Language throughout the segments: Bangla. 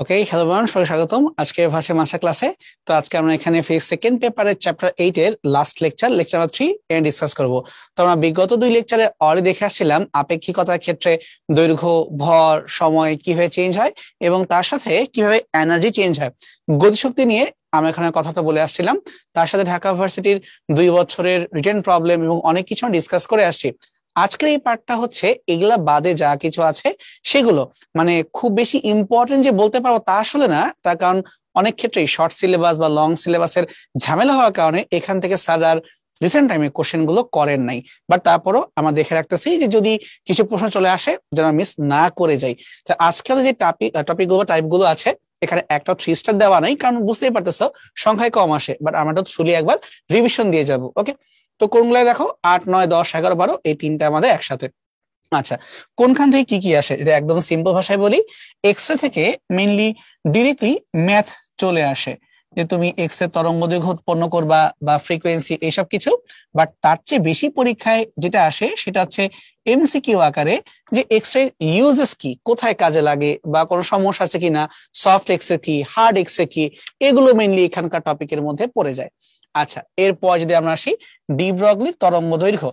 ওকে, হ্যালো এভরিওয়ান, সবাইকে স্বাগতম আজকে ভাষা মাস্টার ক্লাসে। তো আজকে আমরা এখানে ফিজিক্স সেকেন্ড পেপারের চ্যাপ্টার 8 এর লাস্ট লেকচার নাম্বার 3 এ ডিসকাস করব। তো আমরা বিগত দুই লেকচারে অলরেডি দেখে আসছিলাম আপেক্ষিকতার ক্ষেত্রে দৈর্ঘ্য, ভর, সময় কিভাবে চেঞ্জ হয় এবং তার সাথে কিভাবে এনার্জি চেঞ্জ হয়। গতিশক্তি নিয়ে আমরা এখানে কথা তো বলে আসছিলাম, তার সাথে ঢাকা ইউনিভার্সিটির 2 বছরের রিটেন প্রবলেম এবং অনেক কিছু ডিসকাস করে আসছি। আজকের এই পার্টটা হচ্ছে এগুলা বাদে যা কিছু আছে সেগুলো, মানে খুব বেশি ইম্পর্টেন্ট যে বলতে পারবো তা আসলে না। তার কারণ অনেক ক্ষেত্রেই শর্ট সিলেবাস বা লং সিলেবাসের ঝামেলা হওয়ার কারণে এখান থেকে স্যার আর রিসেন্ট টাইমে কোশ্চেন গুলো করেন নাই। বাট তারপরও আমরা দেখে রাখতেছি যে যদি কিছু প্রশ্ন চলে আসে যেন মিস না করে যাই। তো আজকাল যে টপিক গুলো টাইপ গুলো আছে এখানে একটা 3 স্টার দেওয়া নাই, কারণ বুঝতেই পারতেছো সংখ্যায় কম আসে। বাট আমরা তো শুলি একবার রিভিশন দিয়ে যাব। ওকে, তো কোনগুলো দেখো 8, 9, 10, 11, 12 এই তিনটা আমাদের একসাথে। আচ্ছা, কোনখান থেকে কি কি আসে এটা একদম সিম্পল ভাষায় বলি। এক্স রে থেকে মেইনলি ডিরেক্টলি ম্যাথ চলে আসে, যে তুমি এক্স এর তরঙ্গ দৈর্ঘ্য উৎপন্ন করবা বা ফ্রিকোয়েন্সি এইসব কিছু। বাট তার চেয়ে বেশি পরীক্ষায় যেটা আসে সেটা হচ্ছে এমসিকিউ আকারে, যে এক্স রে ইউজেস কি, কোথায় কাজে লাগে বা কোনো সমস্যা আছে কিনা, সফট এক্স রে কি, হার্ড এক্স রে কি, এগুলো মেইনলি এখানকার টপিকের মধ্যে পড়ে যায়। আচ্ছা, এরপর যদি আমরা আসি ডি ব্রগলির তরঙ্গ দৈর্ঘ্য,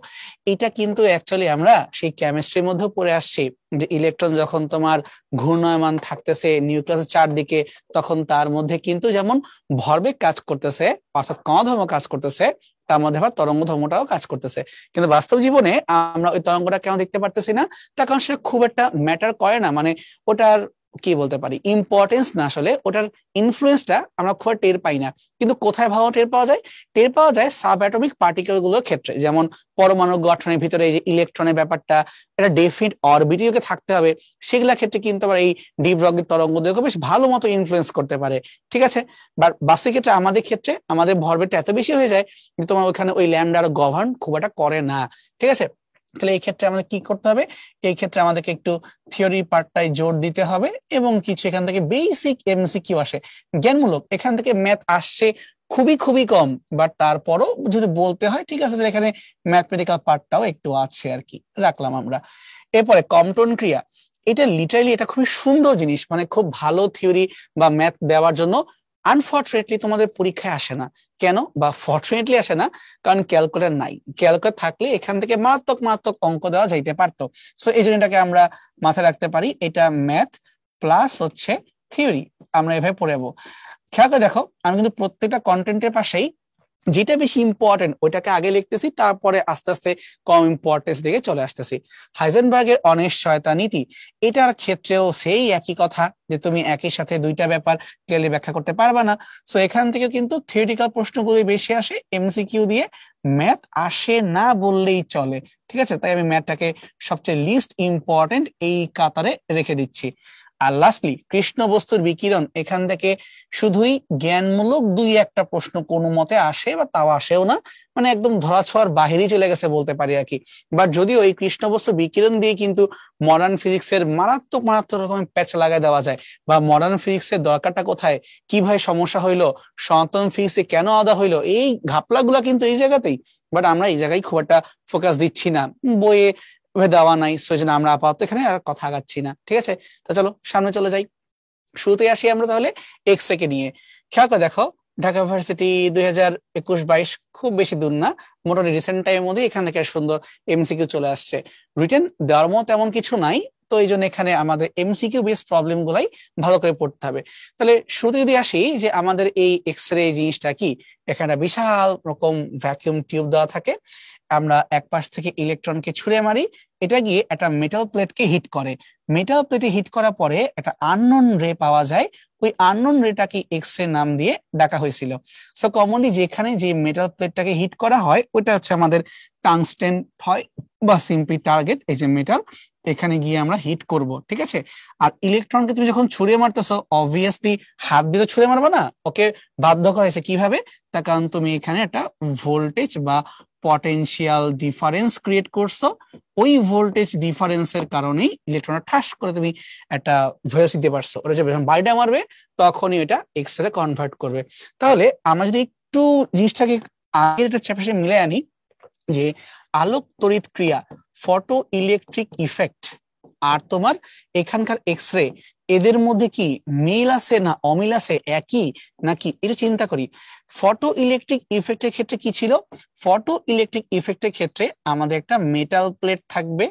এটা কিন্তু অ্যাকচুয়ালি আমরা সেই কেমিস্ট্রির মধ্যে পড়ে আসছি, যে ইলেকট্রন যখন তোমার ঘূর্ণায়মান থাকতেছে নিউক্লিয়াসের চারদিকে, তখন তার মধ্যে কিন্তু যেমন ভরবেগ কাজ করতেছে অর্থাৎ কণাধর্ম কাজ করতেছে, তার মধ্যে আবার তরঙ্গ ধর্মটাও কাজ করতেছে। কিন্তু বাস্তব জীবনে আমরা ওই তরঙ্গটা কেন দেখতে পারতেছি না? তার কারণ সেটা খুব একটা ম্যাটার করে না, মানে ওটার কি বলতে পারি ইম্পর্টেন্স না, আসলে ওটার ইনফ্লুয়েন্সটা আমরা খুব টের পাই না। কিন্তু কোথায় ভালো টের পাওয়া যায়? টের পাওয়া যায় সাব অ্যাটমিক পার্টিকেল গুলোর ক্ষেত্রে। যেমন পরমাণু গঠনের ভিতরে এই যে ইলেকট্রনের ব্যাপারটা, এটা ডেফিনিট অরবিটিকে থাকতে হবে, সেগুলা ক্ষেত্রে কিন্তু আবার এই ডি ব্রগলির তরঙ্গ দৈর্ঘ্য বেশ ভালো মতো ইনফ্লুয়েন্স করতে পারে। ঠিক আছে, বাট বাস্তবিক ক্ষেত্রে আমাদের ভরবেগটা এত বেশি হয়ে যায় যে তোমার ওখানে ওই ল্যামডার গভর্ন খুব একটা করে না। ঠিক আছে, তাহলে এই ক্ষেত্রে আমাদের কি করতে হবে? এই ক্ষেত্রে আমাদেরকে একটু থিওরি পার্টটাই জোর দিতে হবে এবং কিছু এখান থেকে বেসিক এমসিকিউ আসে জ্ঞানমূলক, এখান থেকে ম্যাথ আসছে খুবই খুবই কম। বাট তারপরও যদি বলতে হয় ঠিক আছে, তাহলে এখানে ম্যাথমেটিক্যাল পার্টটাও একটু আছে আর কি, রাখলাম আমরা। এরপরে কম্পন ক্রিয়া, এটা লিটারালি এটা খুবই সুন্দর জিনিস, মানে খুব ভালো থিওরি বা ম্যাথ দেওয়ার জন্য। আনফর্চুনেটলি তোমাদের পরীক্ষায় আসে না। কেন? বা ফর্চুনেটলি আসে না কারণ ক্যালকুলেটর নাই। ক্যালকুলেটর থাকলে এখান থেকে মারাত্মক মারাত্মক অঙ্ক দেওয়া যাইতে পারতো। সো এই জন্য এটাকে আমরা মাথায় রাখতে পারি, এটা ম্যাথ প্লাস হচ্ছে থিওরি, আমরা এভাবে পড়ে যাবো। খেয়াল করে দেখো, আমি কিন্তু প্রত্যেকটা কন্টেন্টের পাশেই যেটা বেশি ইম্পর্টেন্ট ওইটাকে আগে লিখতেছি, তারপরে আস্তে আস্তে কম ইম্পর্টেন্স দিকে চলে আসতেছি। হাইজেনবার্গের অনিশ্চয়তা নীতি, এটার ক্ষেত্রেও সেই একই কথা, যে তুমি একই সাথে দুইটা ব্যাপার ক্লিয়ারলি ব্যাখ্যা করতে পারবা না। সো এখান থেকে কিন্তু থিওরিটিক্যাল প্রশ্নগুলো বেশি আসে, এমসিকিউ দিয়ে ম্যাথ আসে না বললেই চলে। ঠিক আছে, তাই আমি ম্যাথটাকে সবচেয়ে লিস্ট ইম্পর্টেন্ট এই কাতারে রেখে দিচ্ছি। আর লাস্টলি কৃষ্ণ বস্তুর বিকিরণ, এখান থেকে শুধুই জ্ঞানমূলক 2-1টা প্রশ্ন কোনো মতে আসে, বা তাও আসেও না, মানে একদম ধরাছোঁয়ার বাহিরেই চলে গেছে বলতে পারি আর কি। বাট যদিও এই কৃষ্ণ বস্তু বিকিরণ দিয়ে কিন্তু মডার্ন ফিজিক্সের মারাত্মক মারাত্মক রকমের প্যাচ লাগাই দেওয়া যায়, বা মডার্ন ফিজিক্সের দরকারটা কোথায়, কিভাবে সমস্যা হইলো, সনাতন ফিজিক্সে কেন আলাদা হইলো, এই ঘাপলাগুলা কিন্তু এই জায়গাতেই। বাট আমরা এই জায়গায় খুব একটা ফোকাস দিচ্ছি না, বইয়ে দেওয়া নাই, সেজন্য আমরা আপাতত এখানে আর কথা আগাচ্ছি না। ঠিক আছে, তো চলো সামনে চলে যাই। শুরুতে আসি আমরা তাহলে এক্স রে কে নিয়ে। খেয়াল করে দেখো, ঢাকা ইউনিভার্সিটি 2021-22 খুব বেশি দূর না, মোটামুটি রিসেন্ট টাইমের মধ্যে এখান থেকে সুন্দর এমসিকিউ চলে আসছে। রিটেন দেওয়ার মতো তেমন কিছু নাই, তো এই জন্য এখানে আমাদের এমসিকিউ বেস প্রবলেম গুলাই ভালো করে পড়তে হবে। তাহলে শুরুতে যদি আসি যে আমাদের এই এক্স রে জিনিসটা কি, এখানে বিশাল রকম ভ্যাকিউম টিউব দেওয়া থাকে, আমরা এক পাশ থেকে ইলেকট্রনকে ছুঁড়ে মারি, এটা গিয়ে একটা মেটাল প্লেটকে হিট করে। মেটাল প্লেটে হিট করার পরে একটা আননোন রে পাওয়া যায়, ওই আননোন রেটাকে এক্স রে নাম দিয়ে ডাকা হয়েছিল। সো কমনলি যেখানে যে মেটাল প্লেটটাকে হিট করা হয় ওইটা হচ্ছে আমাদের টাংস্টেন হয়, বা সিম্পলি টার্গেট, এই যে মেটাল, এখানে গিয়ে আমরা হিট করব। ঠিক আছে, আর ইলেকট্রনকে তুমি যখন ছুড়ে মারতেছো অবভিয়াসলি হাত দিয়ে ছুড়ে মারবা না, ওকে বাধ্য করা হয়েছে কিভাবে, তার কারণ তুমি এখানে একটা ভোল্টেজ বা পটেনশিয়াল ডিফারেন্স ক্রিয়েট করছো। ওই ভোল্টেজ ডিফারেন্সের কারণেই ইলেকট্রনটা ঠাস করে তুমি একটা ভয়েস দিতে পারছো, ওটা যখন বাইরে মারবে তখনই এটা এক্স রে কনভার্ট করবে। তাহলে আমরা যদি একটু জিনিসটাকে আগের একটা চ্যাপ্টারে মিলে আনি, যে আলোক তড়িৎ ক্রিয়া, ফটো ইলেকট্রিক ইফেক্ট, আর তোমার এখানকার এক্স রে, এদের মধ্যে কি মিল আছে না অমিল আছে, একই নাকি, এটা চিন্তা করি। ফটো ইলেকট্রিক ইফেক্টের ক্ষেত্রে কি ছিল? ফটো ইলেকট্রিক ইফেক্টের ক্ষেত্রে আমাদের একটা মেটাল প্লেট থাকবে।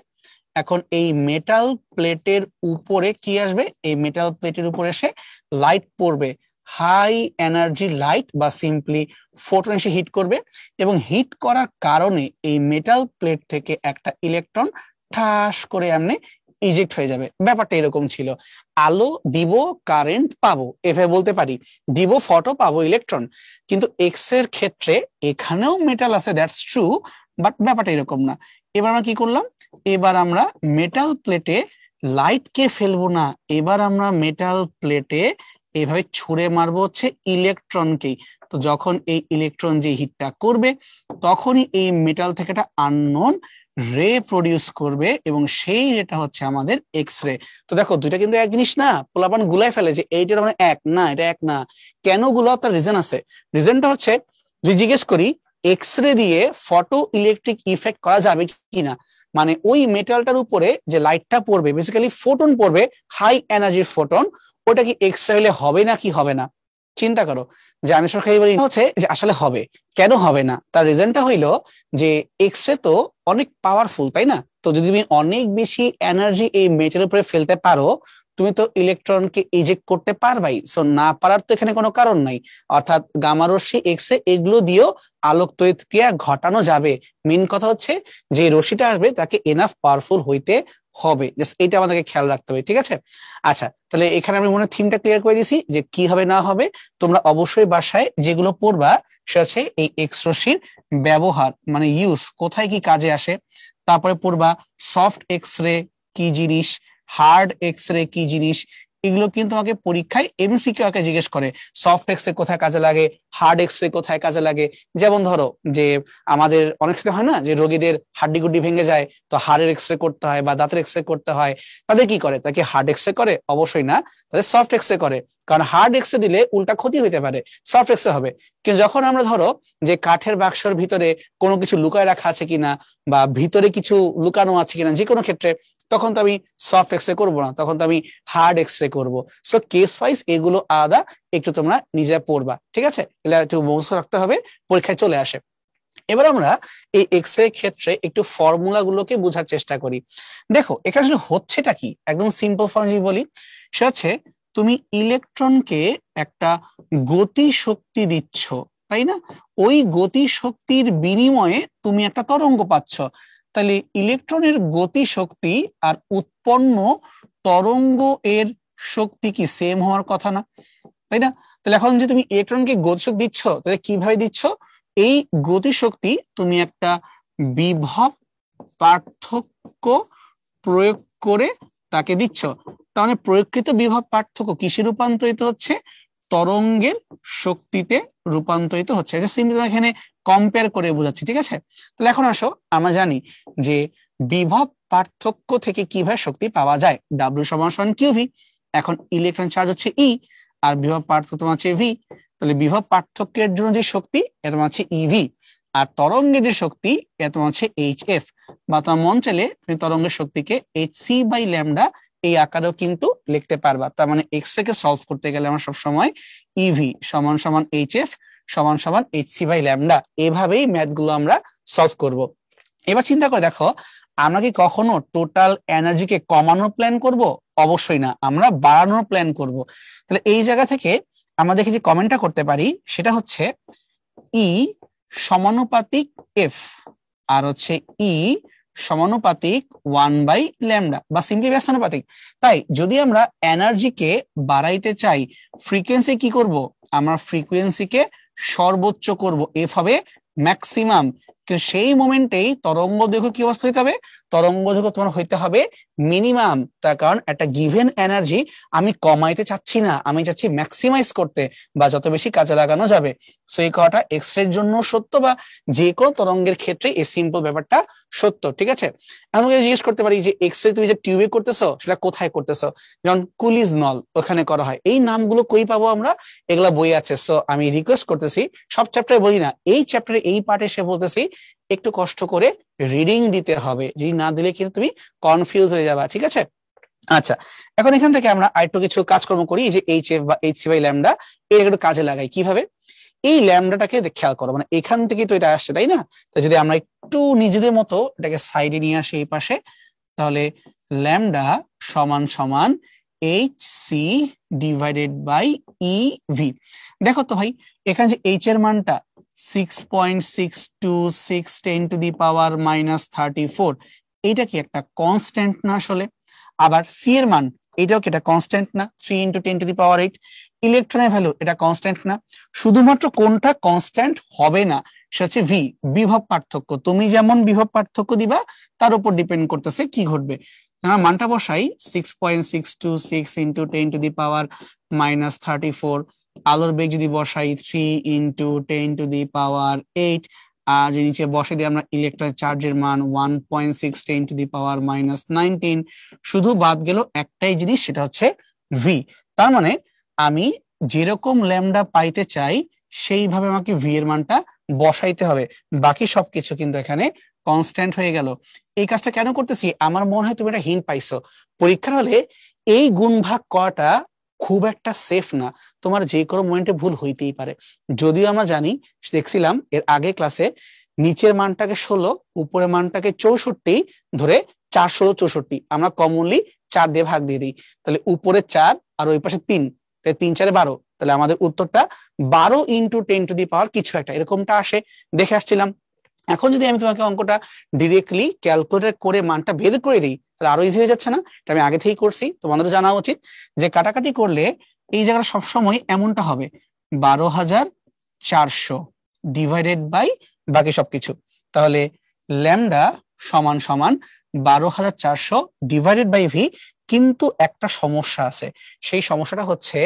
এখন এই মেটাল প্লেটের উপরে কি আসবে? এই মেটাল প্লেটের উপরে এসে লাইট পড়বে, হাই এনার্জি লাইট বা সিম্পলি ফোটন এসে হিট করবে, এবং হিট করার কারণে এই মেটাল প্লেট থেকে একটা ইলেকট্রন ঠাস করে এমনি ইজেক্ট হয়ে যাবে। ব্যাপারটা এরকম ছিল। আলো দিব, কারেন্ট পাবো, এভাবে বলতে পারি, দিব ফটো, পাবো ইলেকট্রন। কিন্তু এক্স এর ক্ষেত্রে এখানেও মেটাল আছে, দ্যাটস ট্রু, বাট ব্যাপারটা এরকম না। এবার আমরা কি করলাম? এবার আমরা মেটাল প্লেটে লাইট কে ফেলবো না, এবার আমরা মেটাল প্লেটে এভাবে ছুঁড়ে মারবো হচ্ছে ইলেকট্রনকেই। তো যখন এই ইলেকট্রন যে হিটটা করবে, তখনই এই মেটাল থেকে একটা আননোন রে প্রডিউস করবে, এবং সেই রেটা হচ্ছে আমাদের এক্স রে। তো দেখো দুইটা কিন্তু এক জিনিস না, পোলাপান গুলাই ফেলে যে এইটার মানে এক না, এটা এক না। কেন গুলাও তার রিজন আছে। রিজনটা হচ্ছে, যদি জিজ্ঞেস করি এক্স রে দিয়ে ফটো ইলেকট্রিক ইফেক্ট করা যাবে কিনা, মানে ওই মেটালটার উপরে যে লাইটটা পড়বে, বেসিক্যালি ফোটন পড়বে, হাই এনার্জির ফোটন, ওটা কি এক্স রে হলে হবে না কি হবে না? চিন্তা করো। যে আমি সরকারি বলি হচ্ছে যে আসলে হবে। কেন হবে না? তার রিজনটা হইলো যে এক্স রে তো অনেক পাওয়ারফুল, তাই না? তো যদি তুমি অনেক বেশি এনার্জি এই মেটালের উপরে ফেলতে পারো, তুমি তো ইলেকট্রনকে ইজেক্ট করতে পারবাই। সো না পারার তো এখানে কোনো কারণ নাই। অর্থাৎ গামা রশ্মি, এক্স রে, এগুলো দিয়েও আলোক তড়িৎ ক্রিয়া ঘটানো যাবে। মেন কথা হচ্ছে যে রশ্মিটা আসবে তাকে এনাফ পাওয়ারফুল হইতে হবে। জাস্ট এটা আমাদেরকে খেয়াল রাখতে হবে, ঠিক আছে? আচ্ছা, তাহলে এখানে আমি মনে থিমটা ক্লিয়ার করে দিছি যে কি হবে না হবে। তোমরা অবশ্যই বাসায় যেগুলো পড়বা সেটা হচ্ছে এই এক্স রশ্মির ব্যবহার, মানে ইউজ, কোথায় কি কাজে আসে। তারপরে পড়বা সফট এক্স রে কি জিনিস, হার্ড এক্স রে কি জিনিস। এগুলো কিন্তু তোমাকে পরীক্ষায় এমসিকিউ আকারে জিজ্ঞেস করে। সফট এক্স রে কোথায় কাজে লাগে, হার্ড এক্স রে কোথায় কাজে লাগে। যেমন ধরো যে আমাদের অনেক ক্ষেত্রে হয় না যে রোগীদের হাড্ডি গুড্ডি ভেঙে যায়, তো হাড়ের এক্স রে করতে হয় বা দাঁতের এক্স রে করতে হয়। তাদের কি করে? তাকে হার্ড এক্স রে করে? অবশ্যই না, তাদের সফট এক্স রে করে। কারণ হার্ড এক্স রে দিলে উল্টা ক্ষতি হইতে পারে, সফট এক্স রে হবে। কিন্তু যখন আমরা ধরো যে কাঠের বাক্সর ভিতরে কোনো কিছু লুকায় রাখা আছে কিনা, বা ভিতরে কিছু লুকানো আছে কিনা, যে কোনো ক্ষেত্রে, তখন তো আমি সফট এক্স রে করবো না, তখন তো আমি হার্ড এক্স রে করবো। সো কেস ওয়াইজ এগুলো আলাদা, একটু তোমরা নিজে পড়বা, ঠিক আছে? এগুলো একটু মুখস্থ রাখতে হবে, পরীক্ষায় চলে আসে। এবার আমরা এই এক্স রে ক্ষেত্রে একটু ফর্মুলা গুলোকে বোঝার চেষ্টা করি। দেখো এখানে আসলে হচ্ছেটা কি, একদম সিম্পল ফর্মুলা বলি, সেটা হচ্ছে তুমি ইলেকট্রনকে একটা গতি শক্তি দিচ্ছ, তাই না? ওই গতি শক্তির বিনিময়ে তুমি একটা তরঙ্গ পাচ্ছ। তাহলে ইলেকট্রনের গতি শক্তি আর উৎপন্ন তরঙ্গ এর শক্তি কি সেম হওয়ার কথা না, তাই না? তাহলে এখন যে তুমি ইলেকট্রনকে গতিশক্তি দিচ্ছ, তাহলে কিভাবে দিচ্ছ? এই গতিশক্তি তুমি একটা বিভব পার্থক্য প্রয়োগ করে তাকে দিচ্ছ। তার মানে প্রয়োগকৃত বিভব পার্থক্য কিসে রূপান্তরিত হচ্ছে? তরঙ্গের শক্তিতে রূপান্তরিত হচ্ছে। এটা সিম্পলি এখানে কম্পেয়ার করে বোঝাচ্ছি, ঠিক আছে? তাহলে এখন আসো, আমরা জানি যে বিভব পার্থক্য থেকে কিভাবে শক্তি পাওয়া যায়। ডাব্লিউ সমান সমান কিউভি। এখন ইলেকট্রন চার্জ হচ্ছে ই, আর বিভব পার্থক্য তোমার হচ্ছে ভি। তাহলে বিভব পার্থক্যের জন্য যে শক্তি, এটা তোমার হচ্ছে ইভি। আর তরঙ্গের যে শক্তি, এটা তোমার হচ্ছে এইচ এফ। বা তোমার মন চাইলে তুমি তরঙ্গের শক্তিকে এইচ সি বাই ল্যামডা এই আকারেও কিন্তু লিখতে পারবা। তার মানে এক্স কে সলভ করতে গেলে আমরা সবসময় ইভি সমান সমান এইচ এফ সমান সমান এইচ সি বাই ল্যামডা, এভাবেই ম্যাথ গুলো আমরা সলভ করব। এবার চিন্তা করে দেখো, আমরা কি কখনো টোটাল এনার্জিকে কমানোর প্ল্যান করব? অবশ্যই না, আমরা বাড়ানোর প্ল্যান করব। তাহলে এই জায়গা থেকে আমরা দেখি যে কমেন্টটা করতে পারি, সেটা হচ্ছে ই সমানুপাতিক এফ, আর হচ্ছে ই সমানুপাতিক 1/λ, বা সিম্পলি ব্যস্তানুপাতিক। তাই যদি আমরা এনার্জিকে বাড়াইতে চাই, ফ্রিকোয়েন্সি কি করব? আমরা ফ্রিকোয়েন্সিকে সর্বোচ্চ করব, এফ হবে ম্যাক্সিমাম। কিন্তু সেই মোমেন্টেই তরঙ্গ দৈর্ঘ্য কি অবস্থা হইতে হবে? তরঙ্গ দৈর্ঘ্য তোমার হইতে হবে মিনিমাম। তার কারণ একটা গিভেন এনার্জি আমি কমাইতে চাচ্ছি না, আমি চাচ্ছি ম্যাক্সিমাইজ করতে, বা যত বেশি কাজে লাগানো যাবে। সো এই কথাটা এক্স রের জন্য সত্য, বা যে কোনো তরঙ্গের ক্ষেত্রে এই সিম্পল ব্যাপারটা সত্য, ঠিক আছে? আমাকে জিজ্ঞেস করতে পারি যে এক্স রে তুমি যে টিউবে করতেছো সেটা কোথায় করতেছো? যেমন কুলিজ নল, ওখানে করা হয়। এই নামগুলো কই পাবো আমরা? এগুলা বই আছে। সো আমি রিকোয়েস্ট করতেছি, সব চ্যাপ্টারে বলি না, এই চ্যাপ্টারে এই পার্টে এসে বলতেছি একটু কষ্ট করে রিডিং দিতে হবে। রিডিং না দিলে কিন্তু তুমি কনফিউজ হয়ে যাবা, ঠিক আছে? আচ্ছা, এখন এখান থেকে আমরা আরেকটু কিছু কাজকর্ম করি, এই যে এইচ এফ বা এইচ সি বাই ল্যামডা এর একটু কাজে লাগাই। কিভাবে? এই ল্যামডাটাকে খেয়াল করো, মানে এখান থেকে তো এটা আসছে তাই না? তো যদি আমরা একটু নিজেদের মতো এটাকে সাইডে নিয়ে আসি এই পাশে, তাহলে ল্যামডা সমান সমান H C divided by E V. দেখো তো ভাই, এখানে যে এইচ এর মানটা 6.62610⁻⁻34, এইটা কি একটা কনস্ট্যান্ট না আসলে? আবার সি এর মান, এটাও কি এটা কনস্ট্যান্ট না? 3 × 10⁸। ইলেকট্রনের ভ্যালু এটা কনস্ট্যান্ট না? শুধুমাত্র কোনটা কনস্ট্যান্ট হবে না সেটা হচ্ছে ভি, বিভব পার্থক্য। তুমি যেমন বিভব পার্থক্য দিবা তার উপর ডিপেন্ড করতেছে কি ঘটবে। আমরা মানটা বসাই 6.62610⁻⁻34, আলোর বেগ যদি বসাই 3 × 10⁸, আর যে নিচে বসে দিয়ে আমরা ইলেকট্রন চার্জের মান 1.6 10⁻⁻19। শুধু বাদ গেল একটাই জিনিস, সেটা হচ্ছে ভি। তার মানে আমি যেরকম ল্যামডা পাইতে চাই সেইভাবে আমাকে ভি এর মানটা বসাইতে হবে, বাকি সবকিছু কিন্তু এখানে কনস্ট্যান্ট হয়ে গেল। এই কাজটা কেন করতেছি? আমার মনে হয় তুমি একটা হিন্ট পাইছো। পরীক্ষার হলে এই গুণ ভাগ করাটা খুব একটা সেফ না, তোমার যে কোনো মোমেন্টে ভুল হইতেই পারে। যদিও আমরা জানি, দেখছিলাম এর আগে ক্লাসে, নিচের মানটাকে 16, উপরের মানটাকে 64 ধরে 4 16 64 আমরা কমনলি 4 দিয়ে ভাগ দিয়ে দিই। তাহলে উপরে 4 আর ওই পাশে 3, তাহলে 3 4 12। তাহলে আমাদের উত্তরটা 12 × 10⁻⁻ কিছু একটা এরকমটা আসে, দেখে আসছিলাম। এখন যদি আমি তোমাকে অঙ্কটা ডিরেক্টলি ক্যালকুলেট করে মানটা বের করে দিই তাহলে আরো ইজি হয়ে যাচ্ছে না? এটা আমি আগে থেকেই করছি, তোমাদের জানা উচিত যে কাটাকাটি করলে এই জায়গাটা সবসময় এমনটা হবে, 12,400 ডিভাইডেড বাই বাকি সবকিছু। তাহলে ল্যামডা সমান সমান 12,400 ডিভাইডেড বাই ভি। কিন্তু একটা সমস্যা আছে, সেই সমস্যাটা হচ্ছে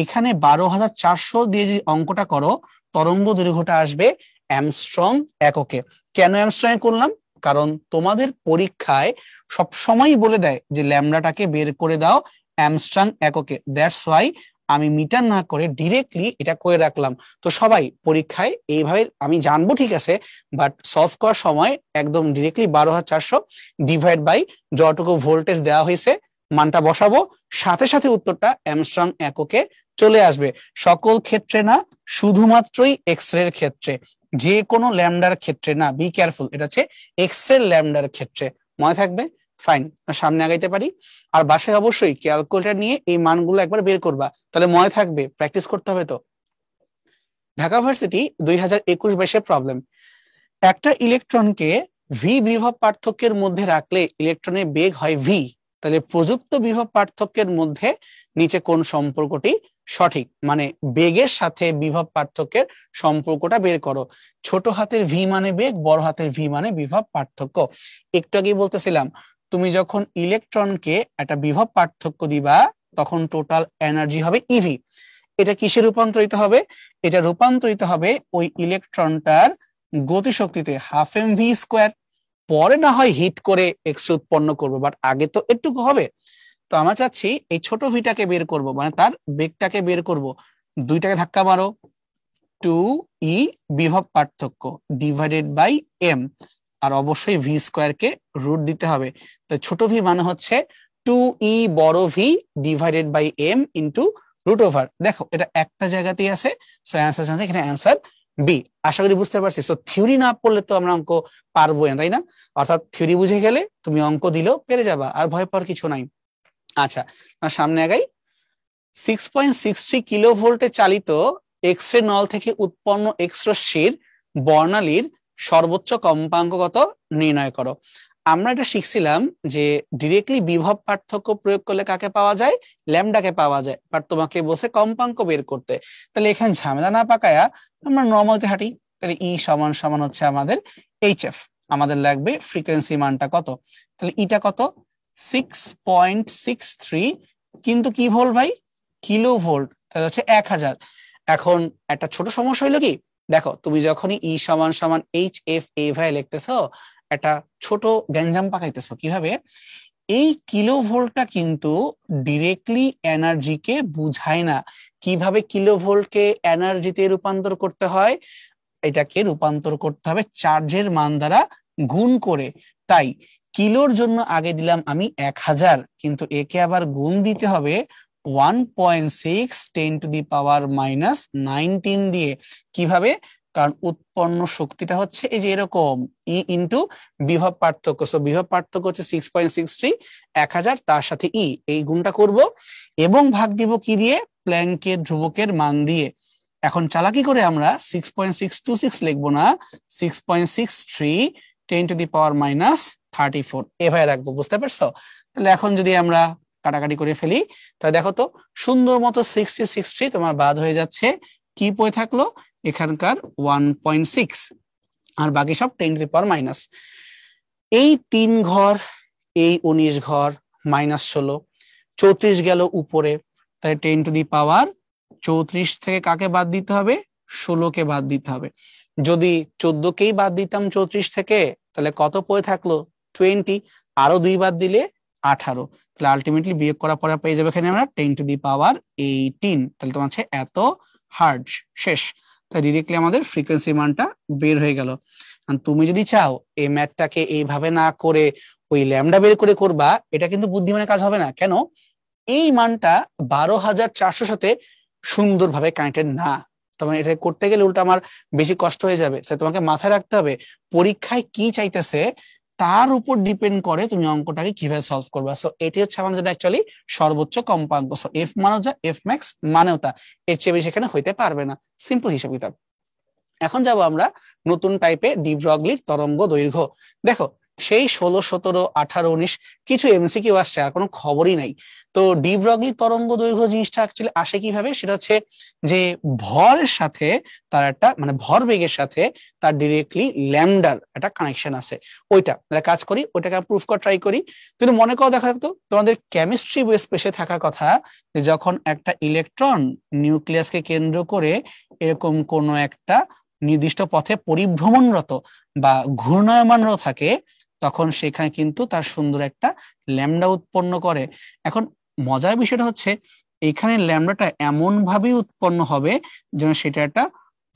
এখানে 12,400 দিয়ে যদি অঙ্কটা করো, তরঙ্গ দৈর্ঘ্যটা আসবে অ্যামস্ট্রং এককে। কেন অ্যামস্ট্রং করলাম? কারণ তোমাদের পরীক্ষায় সব সময় বলে দেয় যে ল্যামডাটাকে বের করে দাও অ্যামস্ট্রং এককে, দ্যাটস ওয়াই আমি মিটার না করে ডিরেক্টলি এটা করে রাখলাম। তো সবাই পরীক্ষায় এইভাবে, আমি জানবো ঠিক আছে, বাট সলভ করার সময় একদম ডিরেক্টলি 12,400 ডিভাইড বাই যতটুকু ভোল্টেজ দেওয়া হয়েছে মানটা বসাবো, সাথে সাথে উত্তরটা অ্যামস্ট্রং এককে চলে আসবে। সকল ক্ষেত্রে না, শুধুমাত্রই এক্স রে এর ক্ষেত্রে, যে কোনো ল্যামডার ক্ষেত্রে না। বি কেয়ারফুল, এটা হচ্ছে এক্স রে ল্যামডার ক্ষেত্রে, মনে থাকবে? ফাইন, সামনে আগাইতে পারি। আর বাসায় অবশ্যই ক্যালকুলেটর নিয়ে এই মানগুলো একবার বের করবা, তাহলে মনে থাকবে, প্র্যাকটিস করতে হবে তো। Dhaka varsity 2021-22 problem. একটা ইলেকট্রনকে ভি বিভব পার্থক্যের মধ্যে রাখলে ইলেকট্রনের বেগ হয় ভি। তাহলে প্রযুক্ত বিভব পার্থক্যের মধ্যে নিচে কোন সম্পর্কটি সঠিক? মানে বেগের সাথে বিভব পার্থক্যের সম্পর্কটা বের করো। ছোট হাতের ভি মানে বেগ, বড় হাতের ভি মানে বিভব পার্থক্য। একটু আগেই বলতেছিলাম, তুমি যখন ইলেকট্রনকে একটা বিভব পার্থক্য দিবা তখন টোটাল এনার্জি হবে ইভি। এটা কিসে রূপান্তরিত হবে? এটা রূপান্তরিত হবে ওই ইলেকট্রনটার গতিশক্তিতে, ½ mv²। পরে না হয় হিট করে এক্স উৎপন্ন করবো, বাট আগে তো এটুকু হবে। তো আমরা চাচ্ছি এই ছোট ভিটাকে বের করব, মানে তার বেগটাকে বের করব। দুইটাকে ধাক্কা মারো, 2e বিভব পার্থক্য ডিভাইডেড বাই এম, আর অবশ্যই ভি² কে রুট দিতে হবে। তো ছোট ভি মানে হচ্ছে 2e বড় V divided by M into root over. দেখো এটা একটা জায়গাতেই আছে, সো অ্যান্সার আছে এখানে, অ্যান্সার বি। আশা করি বুঝতে পারছি। সো থিওরি না পড়লে তো আমরা অঙ্ক পারবো না, তাই না? অর্থাৎ থিওরি বুঝে গেলে তুমি অঙ্ক দিলেও পেরে যাবা, আর ভয় পাওয়ার কিছু নাই। আচ্ছা, সামনে আগাই। 6.63 কিলোভোল্টে চালিত এক্স রে নল থেকে উৎপন্ন এক্স রশ্মির বর্ণালীর সর্বোচ্চ কম্পাঙ্ক কত নির্ণয় করো। আমরা এটা শিখছিলাম যে ডিরেক্টলি বিভব পার্থক্য প্রয়োগ করলে কাকে পাওয়া যায়? ল্যামডাকে পাওয়া যায়, বাট তোমাকে বসে কম্পাঙ্ক বের করতে। তাহলে এখানে ঝামেলা না পাকায়া আমরা নর্মালতে হাঁটি। তাহলে ই সমান সমান হচ্ছে আমাদের এইচ এফ, আমাদের লাগবে ফ্রিকোয়েন্সি মানটা কত। তাহলে ইটা কত? 6.63, কিন্তু কি ভোল্ট ভাই? কিলো ভোল্ট, তাহলে হচ্ছে 1000। এখন একটা ছোট সমস্যা হইলো কি, দেখো তুমি যখনই ই সমান সমান এইচ এফ এ ভাই লিখতেছো, একটা ছোট গ্যাঞ্জাম পাকাইতেছো। কিভাবে? এই কিলো ভোল্টটা কিন্তু ডিরেক্টলি এনার্জিকে বুঝায় না। কিভাবে কিলো ভোল্টকে এনার্জিতে রূপান্তর করতে হয়? এটাকে রূপান্তর করতে হবে চার্জের মান দ্বারা গুণ করে। তাই কিলোর জন্য আগে দিলাম আমি 1000, কিন্তু একে আবার গুণ দিতে হবে 1.6 10⁻⁻19 দিয়ে। কিভাবে? কারণ উৎপন্ন শক্তিটা হচ্ছে এই যে এরকম ই ইন্টু বিভব পার্থক্য। সো বিভব পার্থক্য হচ্ছে 6.63, 1000 তার সাথে ই, এই গুণটা করব এবং ভাগ দিব কি দিয়ে? প্ল্যাঙ্কের ধ্রুবকের মান দিয়ে। এখন চালাকি করে আমরা 6.626 লিখবো না, 6.63 10⁻⁻34 এভাবে রাখবো। বুঝতে পারছো? তাহলে এখন যদি আমরা কাটাকাটি করে ফেলি, তাহলে দেখো তো সুন্দর মতো 60 তোমার বাদ হয়ে যাচ্ছে। কি পড়ে থাকলো? এখানকার 1.6, আর বাকি সব 10⁻⁻। এই 3 ঘর, এই 19 ঘর, -16, 34 গেল উপরে, তাই 10⁻34 থেকে কাকে বাদ দিতে হবে? 16কে বাদ দিতে হবে। যদি 14কেই বাদ দিতাম 34 থেকে, তাহলে কত পড়ে থাকলো? 20, আরো 2 বাদ দিলে 18। তাহলে আলটিমেটলি বিয়োগ করার পরে পেয়ে যাবে এখানে আমরা 10⁻18। তাহলে তোমার হচ্ছে এত হার্জ। শেষ। তাই ডিরেক্টলি আমাদের ফ্রিকোয়েন্সি মানটা বের হয়ে গেল। তুমি যদি চাও এই ম্যাথটাকে এইভাবে না করে ওই ল্যামডা বের করে করবা, এটা কিন্তু বুদ্ধিমানের কাজ হবে না। কেন? এই মানটা 12,400 সাথে সুন্দরভাবে কানেক্টেড না। তোমার এটা করতে গেলে উল্টো আমার বেশি কষ্ট হয়ে যাবে। তোমাকে মাথায় রাখতে হবে পরীক্ষায় কি চাইতেছে তার উপর ডিপেন্ড করে তুমি অঙ্কটাকে কিভাবে সলভ করবা। সো এটি হচ্ছে আমাদের জন্য অ্যাকচুয়ালি সর্বোচ্চ কম্পাঙ্ক। সো এফ মানেও যা, এফ ম্যাক্স মানেও তা, এর চেয়ে বেশি এখানে হইতে পারবে না। সিম্পল হিসাব কিতাব। এখন যাব আমরা নতুন টাইপে ডি ব্রগলির তরঙ্গ দৈর্ঘ্য। দেখো সেই 16, 17, 18, 19 কিছু এমসিকিউ আসছে, আর কোনো খবরই নাই। তো ডি ব্রগলি তরঙ্গ দৈর্ঘ্য জিনিসটা অ্যাকচুয়ালি আসে কিভাবে? সেটা হচ্ছে যে ভরের সাথে তার একটা মানে ভর বেগের সাথে তার ডিরেক্টলি ল্যামডার একটা কানেকশন আছে। ওইটা কাজ করি, ওইটাকে প্রুফ করা ট্রাই করি। তুমি মনে করো, দেখা থাকতো তোমাদের কেমিস্ট্রি বই স্পেসে থাকার কথা যে যখন একটা ইলেকট্রন নিউক্লিয়াসকে কেন্দ্র করে এরকম কোনো একটা নির্দিষ্ট পথে পরিভ্রমণরত বা ঘূর্ণায়মানরত থাকে, তখন সেখানে কিন্তু তার সুন্দর একটা ল্যামডা উৎপন্ন করে। এখন মজার বিষয়টা হচ্ছে এখানে ল্যামডাটা এমন ভাবেই উৎপন্ন হবে যেন সেটা একটা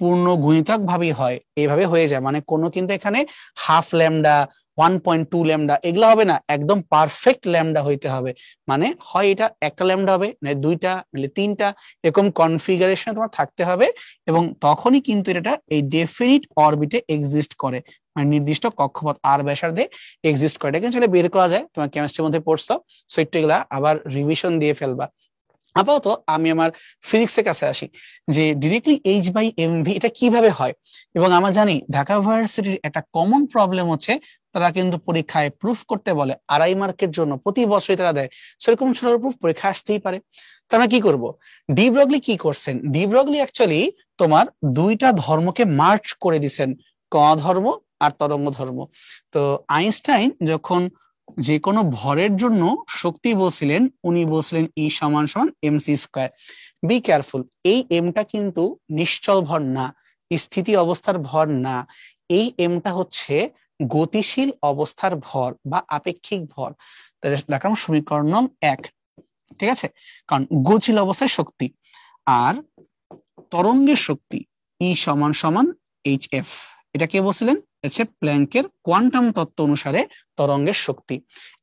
পূর্ণ গুণিতক ভাবেই হয়, এইভাবে হয়ে যায়। মানে কোনো কিন্তু এখানে হাফ ল্যামডা, 1.2 ল্যামডা এগুলো হবে না, একদম পারফেক্ট ল্যামডা হইতে হবে। মানে হয় এটা একটা ল্যামডা হবে, না দুইটা, নাহলে তিনটা, এরকম কনফিগারেশন তোমার থাকতে হবে। এবং তখনই কিন্তু এটা এই ডেফিনিট অরবিটে এক্সিস্ট করে, মানে নির্দিষ্ট কক্ষপথ আর ব্যাসার্ধে এক্সিস্ট করে। এটা কিন্তু বের করা যায়, তোমার কেমিস্ট্রির মধ্যে পড়ছো। সো একটু এগুলা আবার রিভিশন দিয়ে ফেলবা। আপাতত আমি আমার ফিজিক্সের কাছে আসি, যে ডিরেক্টলি H/mv এটা কিভাবে হয়। এবং আমরা জানি ঢাকা ভার্সিটির একটা কমন প্রবলেম হচ্ছে তারা কিন্তু পরীক্ষায় প্রুফ করতে বলে 2.5 মার্কের জন্য প্রতি বছরই তারা দেয়। সেরকম ছোট প্রুফ পরীক্ষা আসতেই পারে। তো আমরা কি করব? ডি ব্রগলি কি করছেন? ডি ব্রগলি অ্যাকচুয়ালি তোমার দুইটা ধর্মকে মার্চ করে দিছেন, কণা ধর্ম আর তরঙ্গ ধর্ম। তো আইনস্টাইন যখন যে কোনো ভরের জন্য শক্তি বলছিলেন, উনি বলছিলেন ই সমান সমান mc²। বি কেয়ারফুল, এই এমটা কিন্তু নিশ্চল ভর না, স্থিতি অবস্থার ভর না। এই এমটা হচ্ছে গতিশীল অবস্থার ভর বা আপেক্ষিক ভর। রাখলাম সমীকরণ নং 1। ঠিক আছে? কারণ গতিশীল অবস্থায় শক্তি আর তরঙ্গের শক্তি ই সমান সমান hf। এটা কে বলছিলেন? হচ্ছে প্ল্যাঙ্কের কোয়ান্টাম তত্ত্ব অনুসারে তরঙ্গের শক্তি।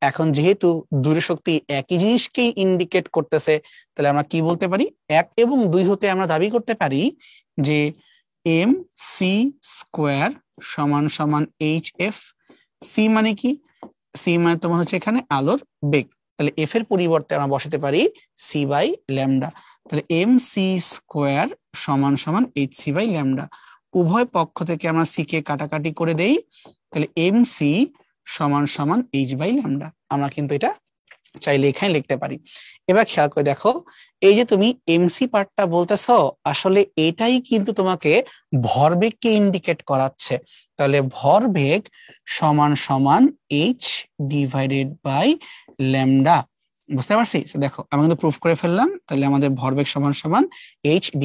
এখন যেহেতু দুটো শক্তি একই জিনিসকেই ইন্ডিকেট করতেছে, তাহলে আমরা কি বলতে পারি? 1 এবং 2 হতে আমরা দাবি করতে পারি যে mc² সমান সমান hf। সি মানে কি? সি মানে তোমার হচ্ছে এখানে আলোর বেগ। তাহলে এফ এর পরিবর্তে আমরা বসাতে পারি c/λ। তাহলে mc² সমান সমান hc/λ। উভয় পক্ষ থেকে আমরা সি কে কাটাকাটি করে দেই, তাহলে mc সমান সমান h/λ। আমরা কিন্তু এটা চাইলে এখানে লিখতে পারি। এবার খেয়াল করে দেখো, এই যে তুমি এমসি পার্টটা বলতেছো, আসলে এটাই কিন্তু তোমাকে ভরবেগকে ইন্ডিকেট করাচ্ছে। তাহলে ভরবেগ সমান সমান h/λ। বুঝতে পারছি? দেখো আমি কিন্তু প্রুফ করে ফেললাম। তাহলে আমাদের ভরবেগ সমান সমান h/λ।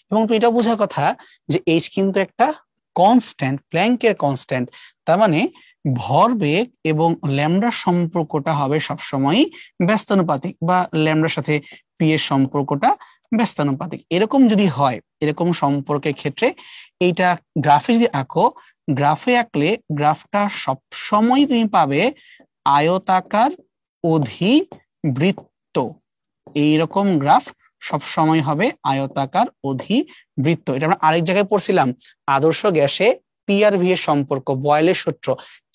এবং তুমি এটা বোঝার কথা যে h কিন্তু একটা কনস্ট্যান্ট, প্ল্যাঙ্কের কনস্ট্যান্ট। তার মানে ভরবেগ এবং ল্যামডার সম্পর্কটা হবে সবসময় ব্যস্তানুপাতিক, বা ল্যামডার সাথে পি এর সম্পর্কটা ব্যস্তানুপাতিক। এরকম যদি হয়, এরকম সম্পর্কের ক্ষেত্রে এইটা গ্রাফে যদি আঁকো, গ্রাফে আঁকলে গ্রাফটা সবসময় তুমি পাবে আয়তাকার অধিবৃত্ত। এইরকম গ্রাফ সবসময় হবে আয়তাকার অধিবৃত্ত। এটা আমরা আরেক জায়গায় পড়ছিলাম, আদর্শ গ্যাসে পি আর ভি এর সম্পর্ক, বয়েলের সূত্র,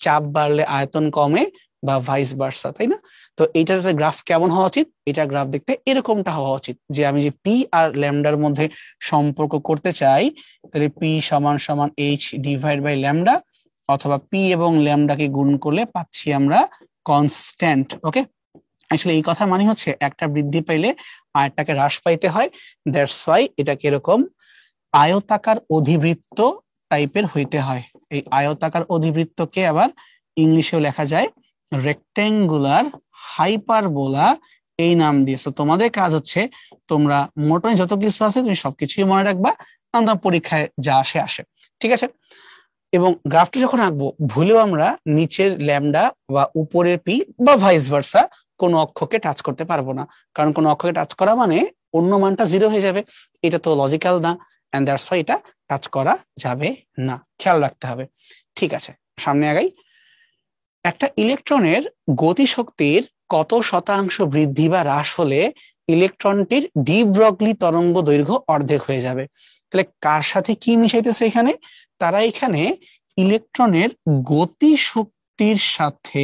চাপ বাড়লে আয়তন কমে বা ভাইস ভার্সা, তাই না? তো এটার গ্রাফ কেমন হওয়া উচিত? এটা গ্রাফ দেখতে এরকমটা হওয়া উচিত, যে আমি যে পি আর ল্যামডার মধ্যে সম্পর্ক করতে চাই, তাহলে পি সমান সমান এইচ ডিভাইড বাই ল্যামডা, অথবা পি এবং ল্যামডাকে গুণ করলে পাচ্ছি আমরা কনস্ট্যান্ট। ওকে, আসলে এই কথা মানে হচ্ছে একটা বৃদ্ধি পাইলে আরেকটাকে হ্রাস পাইতে হয়, দ্যাটস ওয়াই এটাকে এরকম আয়তাকার অধিবৃত্ত টাইপের হইতে হয়। এই আয়তাকার অধিবৃত্তকে আবার ইংলিশেও লেখা যায় রেক্টেঙ্গুলার হাইপারবোলা এই নাম দিয়ে। তো তোমাদের কাজ হচ্ছে তোমরা মোটামুটি যত কিছু আছে তুমি সবকিছুই মনে রাখবা, কারণ পরীক্ষায় যা আসে আসে, ঠিক আছে? এবং গ্রাফটা যখন আঁকবো ভুলেও আমরা নিচের ল্যামডা বা উপরের পি বা ভাইস ভার্সা কোনো অক্ষকে টাচ করতে পারবো না, কারণ কোনো অক্ষকে টাচ করা মানে অন্য মানটা 0 হয়ে যাবে, এটা তো লজিক্যাল না, এন্ড দ্যাটস ওয়াই এটা টাচ করা যাবে না, খেয়াল রাখতে হবে। ঠিক আছে, সামনে আগাই। একটা ইলেকট্রনের গতিশক্তির কত শতাংশ বৃদ্ধি বা হ্রাস হলে ইলেকট্রনটির ডি ব্রগলি তরঙ্গ দৈর্ঘ্য অর্ধেক হয়ে যাবে? তাহলে কার সাথে কি মিশাইতেছে এখানে? তারা এখানে ইলেকট্রনের গতিশক্তির সাথে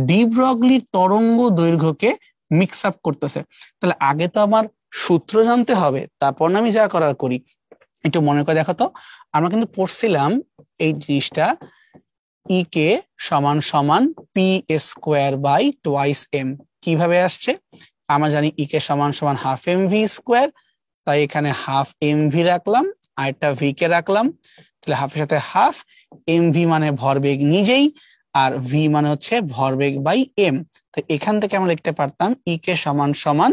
ডি ব্রগলি তরঙ্গ দৈর্ঘ্যকে মিক্স আপ করতেছে। তাহলে আগে তো আমার সূত্র জানতে হবে, তারপর আমি যা করার করি। একটু মনে করে দেখো তো, আমরা কিন্তু পড়ছিলাম এই জিনিসটা, ই কে সমান সমান P square by twice M. কিভাবে আসছে? আমরা জানি ই কে সমান সমান হাফ এম ভি স্কোয়ার, তাই এখানে হাফ এম ভি রাখলাম, আর একটা ভি কে রাখলাম, তাহলে হাফের সাথে হাফ, এম ভি মানে ভরবেগ নিজেই, আর ভি মানে হচ্ছে ভরবেগ বাই এম। তো এখান থেকে আমরা লিখতে পারতাম ই কে সমান সমান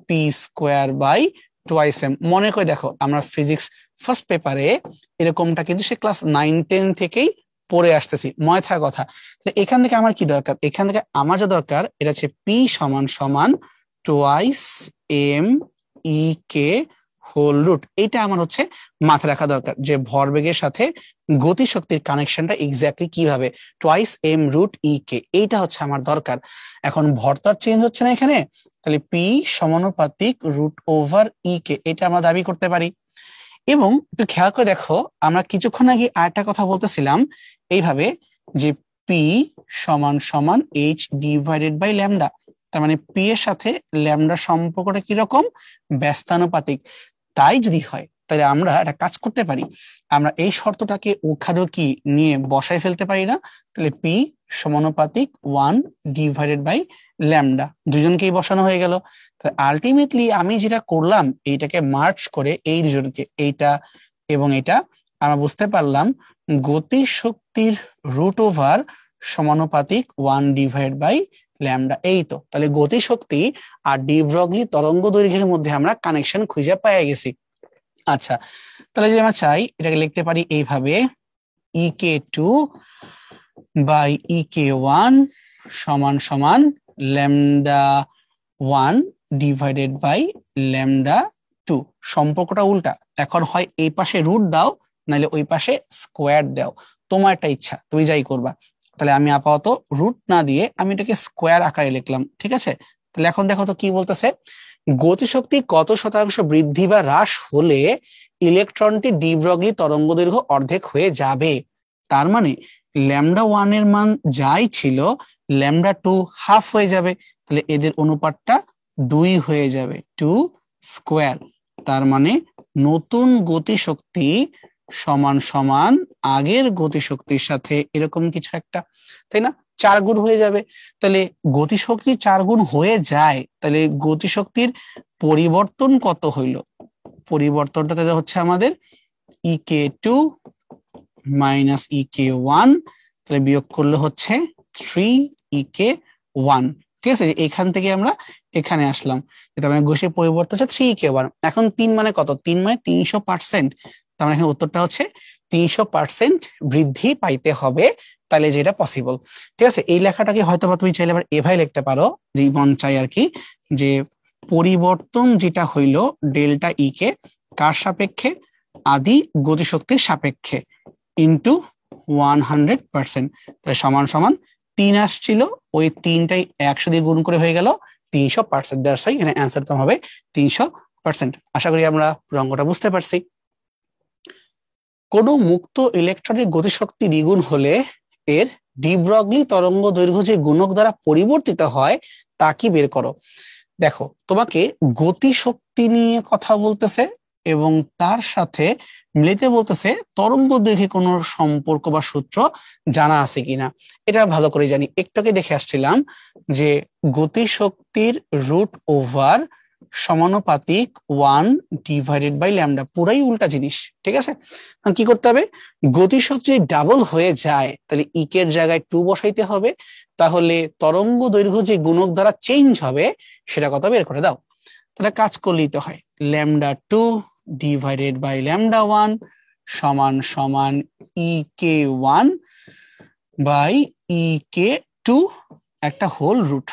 P square by twice M. মনে করে দেখো, আমরা ফিজিক্স ফার্স্ট পেপারে এরকমটা কিন্তু সে ক্লাস 9-10 থেকেই পড়ে আসতেছি, মনে থাকা কথা। তাহলে এখান থেকে আমার কি দরকার? এখান থেকে আমার যা দরকার এটা হচ্ছে পি সমান সমান টোয়াইস এম ই কে হোল রুট। এইটা আমার হচ্ছে মাথায় রাখা দরকার, যে ভরবেগের সাথে গতিশক্তির কানেকশনটা এক্স্যাক্টলি কিভাবে, টোয়াইস এম রুট ই কে, এইটা হচ্ছে আমার দরকার। এখন ভর তো আর চেঞ্জ হচ্ছে না এখানে, তাহলে পি সমানুপাতিক রুট ওভার ই কে, এটা আমরা দাবি করতে পারি। এবং একটু খেয়াল করে দেখো, আমরা কিছুক্ষণ আগে আরেকটা কথা বলতেছিলাম এইভাবে, যে পি সমান সমান এইচ ডিভাইডেড বাই ল্যামডা। তার মানে পি এর সাথে ল্যামডার সম্পর্কটা কিরকম? ব্যস্তানুপাতিক। তাই যদি হয় তাহলে আমরা একটা কাজ করতে পারি, আমরা এই শর্তটাকে ওখাডোকি নিয়ে বসাই ফেলতে পারি না? তাহলে পি সমানুপাতিক 1 ডিভাইডেড বাই ল্যামডা, দুজনকেই বসানো হয়ে গেল। আলটিমেটলি আমি যেটা করলাম, এইটাকে মার্চ করে এই দুজনকে, এইটা এবং এটা, আমরা বুঝতে পারলাম গতি শক্তির রুট ওভার সমানুপাতিক 1 ডিভাইড বাই ল্যামডা। এই তো, তাহলে গতি শক্তি আর ডি ব্রগলি তরঙ্গ দৈর্ঘ্যের মধ্যে আমরা কানেকশন খুঁজে পেয়ে গেছি। আচ্ছা, তাহলে যদি আমরা চাই এটাকে লিখতে পারি এইভাবে, E K two by E K one সমান সমান ল্যামডা 1 ডিভাইডেড বাই ল্যামডা 2। সম্পর্কটা উল্টা, এখন হয় এই পাশে রুট দাও, নাহলে ওই পাশে স্কোয়ার দাও, তোমার একটা ইচ্ছা, তুমি যাই করবা। তাহলে আমি আপাতত রুট না দিয়ে আমি এটাকে স্কোয়ার আকারে লিখলাম, ঠিক আছে? তাহলে এখন দেখো তো কি বলতেছে, গতিশক্তি কত শতাংশ বৃদ্ধি বা হ্রাস হলে ইলেকট্রনটি ডি ব্রগলি তরঙ্গ দৈর্ঘ্য অর্ধেক হয়ে যাবে? তার মানে ল্যামডা 1 এর মান যাই ছিল, ল্যামডা 2 হাফ হয়ে যাবে, তাহলে এদের অনুপাতটা 2 হয়ে যাবে, 2 স্কোয়ার। তার মানে নতুন গতিশক্তি সমান সমান আগের গতিশক্তির সাথে এরকম কিছু একটা, তাই না? 4 গুণ হয়ে যাবে। তাহলে গতিশক্তি 4 গুণ হয়ে যায়, তাহলে গতিশক্তির পরিবর্তন কত হইল? পরিবর্তনটা তাহলে হচ্ছে আমাদের ই K two minus E K one, তাহলে বিয়োগ করলে হচ্ছে 3 ই কে ওয়ান। ঠিক আছে, এখান থেকে আমরা এখানে আসলাম, এটা মানে গতির পরিবর্তন হচ্ছে 3 কে ওয়ান। এখন 3 মানে কত? 3 মানে 300%। তার মানে এখানে উত্তরটা হচ্ছে 300% বৃদ্ধি পাইতে হবে, তাহলে যেটা পসিবল। ঠিক আছে, এই লেখাটাকে হয়তো বা তুমি চাইলে আবার এভাবে লিখতে পারো, যে মন চাই আর কি, যে পরিবর্তন যেটা হইল ডেল্টা ই কে কার সাপেক্ষে? আদি গতিশক্তির সাপেক্ষে, ইন্টু 100%। তাহলে সমান সমান 3 আসছিল, ওই 3টাই 100 দিয়ে গুণ করে হয়ে গেল 300%। দ্যাটস ওয়াই এখানে অ্যান্সার তো হবে 300%। আশা করি আমরা অঙ্কটা বুঝতে পারছি। কোনো মুক্ত ইলেকট্রনের গতিশক্তি দ্বিগুণ হলে এর ডি ব্রগলি তরঙ্গ দৈর্ঘ্য যে গুণক দ্বারা পরিবর্তিত হয় তা কি বের করো। দেখো, তোমাকে গতিশক্তি নিয়ে কথা বলতেছে এবং তার সাথে মিলিতে বলতেছে তরঙ্গ দৈর্ঘ্যে কোনো সম্পর্ক বা সূত্র জানা আছে কিনা। এটা ভালো করে জানি, একটু আগে দেখে আসছিলাম যে গতিশক্তির রুট ওভার সমানুপাতিক 1 ডিভাইডেড বাই ল্যামডা, পুরাই উল্টা জিনিস। ঠিক আছে, কি করতে হবে, গতিশক্তি যদি ডাবল হয়ে যায় তাহলে ইকের জায়গায় 2 বসাইতে হবে, তাহলে তরঙ্গ দৈর্ঘ্য যে গুণক দ্বারা চেঞ্জ হবে সেটা কত বের করে দাও। তাহলে কাজ করলেই তো হয়, λ2 ডিভাইডেড বাই λ1 সমান সমান ek1 বাই ek2 একটা হোল রুট।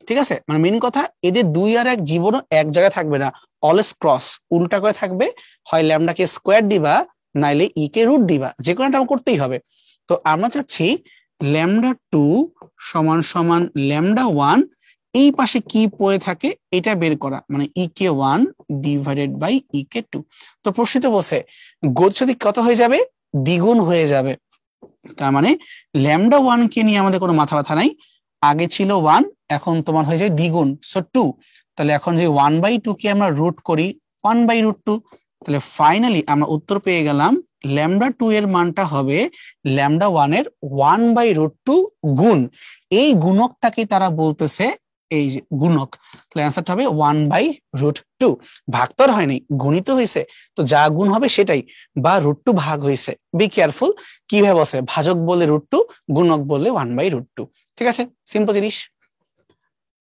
ঠিক আছে, মানে মেন কথা এদের 2 আর 1 জীবনও এক জায়গায় থাকবে না, অলওয়েজ ক্রস উল্টা করে থাকবে। হয় ল্যামডাকে স্কোয়ার দিবা, নাইলে ই কে রুট দিবা, যে কোনোটা করতেই হবে। তো আমরা চাচ্ছি λ2 সমান সমান λ1, এই পাশে কি পড়ে থাকে এটা বের করা, মানে ek1 ডিভাইডেড বাই ek2। তো প্রশ্নিত বলছে গতিশক্তি কত হয়ে যাবে, দ্বিগুণ হয়ে যাবে। তার মানে λ1 কে নিয়ে আমাদের কোনো মাথা ব্যথা নাই, আগে ছিল 1, এখন তোমার হয়ে যায় দ্বিগুণ, সো 2। তাহলে এখন যে 1/2 কে আমরা রুট করি 1/√2, তাহলে ফাইনালি আমরা উত্তর পেয়ে গেলাম λ2 এর মানটা হবে λ1 এর 1/√2 গুণ। এই গুণকটাকে তারা বলতেছে এই যে গুণক, তাহলে অ্যান্সারটা হবে 1/√2। ভাগ তো আর হয়নি, গুণিত হয়েছে, তো যা গুণ হবে সেটাই, বা √2 ভাগ হয়েছে। বি কেয়ারফুল, কিভাবে বসে, ভাজক বললে √2, গুণক বললে 1/√2। ঠিক আছে, সিম্পল জিনিস।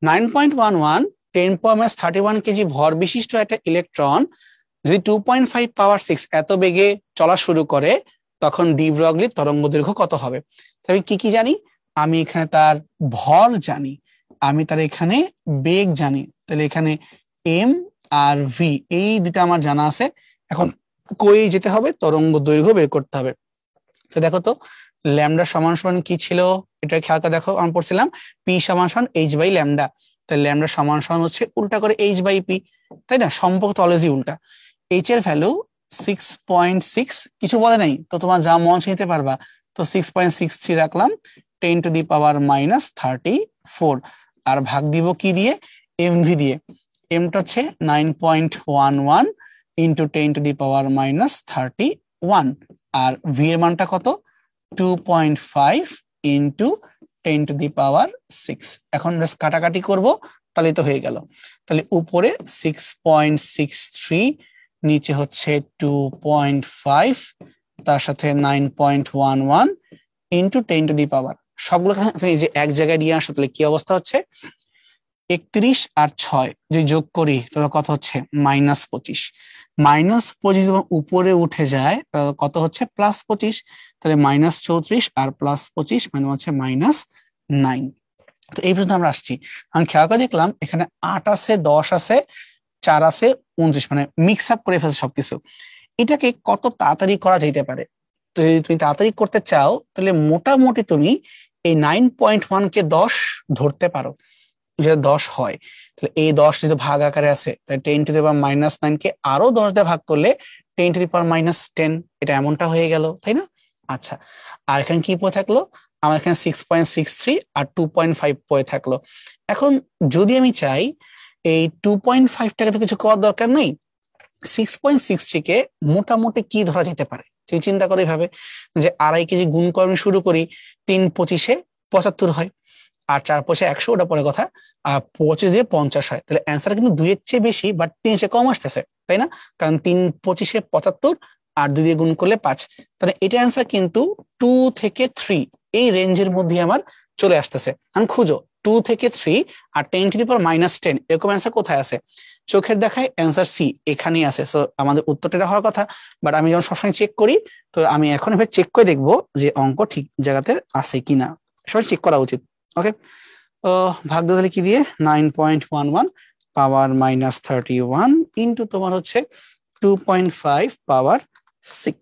9.11 10⁻31 কেজি ভর বিশিষ্ট একটা ইলেকট্রন যদি 2.5 পাওয়ার 6 এত বেগে চলা শুরু করে তখন ডি ব্রগলি তরঙ্গ দৈর্ঘ্য কত হবে। আমি কি কি জানি, আমি এখানে তার ভর জানি, আমি তার এখানে বেগ জানি, তাহলে এখানে এম আর ভি এই দুটা আমার জানা আছে। এখন কই যেতে হবে, তরঙ্গ দৈর্ঘ্য বের করতে হবে। তো দেখো তো ল্যামডা সমান সমান কি ছিল, এটা খেয়াল করে দেখো, আমরা পড়ছিলাম পি সমান সমান এইচ বাই ল্যামডা, তাহলে ল্যামডা সমান সমান হচ্ছে উল্টা করে এইচ বাই পি, তাই না, সম্পর্ক তো অলওয়েজই উল্টা। এইচ এর ভ্যালু 6.6, কিছু বলে নাই তো তোমার যা মন নিতে পারবা, তো 6.63 রাখলাম 10⁻34, আর ভাগ দিব কি দিয়ে, এমভি দিয়ে। এমটা হচ্ছে 9.11 ইন্টু 10⁻31, আর ভি এর মানটা কত, 2.5 ইন্টু 10�6। এখন জাস্ট কাটাকাটি করব, তাহলে তো হয়ে গেল। তাহলে উপরে 6.63, নিচে হচ্ছে 2.5, তার সাথে 9.11 ইন্টু 10⁻, সবগুলো এই যে এক জায়গায় নিয়ে আসো, তাহলে কি অবস্থা হচ্ছে, 31 আর 6 যদি যোগ করি তাহলে কত হচ্ছে -25। -25 যখন উপরে উঠে যায় কত হচ্ছে +25, তাহলে -34 আর +25 মানে হচ্ছে -9। তো এই পর্যন্ত আমরা আসছি। আমি খেয়াল করে দেখলাম এখানে 8 আছে, 10 আছে, 4 আছে, 29, মানে মিক্স আপ করে ফেলছে সবকিছু। এটাকে কত তাড়াতাড়ি করা যেতে পারে, তো যদি তুমি তাড়াতাড়ি করতে চাও তাহলে মোটামুটি তুমি এই 9.1 কে 10 ধরতে পারো, যেটা 10 হয়, তাহলে এই 10 যদি ভাগ আকারে আছে, তাহলে 10⁻⁹ কে আরো 10 দিয়ে ভাগ করলে 10⁻10, এটা এমনটা হয়ে গেল, তাই না। আচ্ছা, আর এখানে কি পড়ে থাকলো, আমার এখানে 6.63 আর 2.5 পড়ে থাকলো। এখন যদি আমি চাই এই 2.5টাকে তো কিছু করার দরকার নেই, 6.63 কে মোটামুটি কি ধরা যেতে পারে, তুমি চিন্তা করে ভাবে যে 2.5 কেজি গুণ করে আমি শুরু করি, 3×25 = 75 হয়, আর 4×5 = 100, ওটা পরে কথা, আর 25 দিয়ে 50 হয়, তাহলে অ্যান্সার কিন্তু 2 এর চেয়ে বেশি বাট 3 চেয়ে কম আসতেছে, তাই না, কারণ 3×25 = 75 আর 2 দিয়ে গুণ করলে 5, তাহলে এটা অ্যান্সার কিন্তু 2 থেকে 3 এই রেঞ্জের মধ্যে আমার চলে আসতেছে। আমি খুঁজো 2 থেকে 3 আর 10⁻⁻10 এরকম অ্যান্সার কোথায় আছে, চোখের দেখায় অ্যান্সার সি এখানেই আছে। সো আমাদের উত্তরটা হওয়ার কথা, বাট আমি যখন সবসময় চেক করি, তো আমি এখন এভাবে চেক করে দেখবো যে অঙ্ক ঠিক জায়গাতে আছে কিনা, সবাই চেক করা উচিত। ওকে, তো ভাগ দিতে হলে কি দিয়ে, 9.11 পাওয়ার -31 ইন্টু তোমার হচ্ছে 2.5 পাওয়ার 6,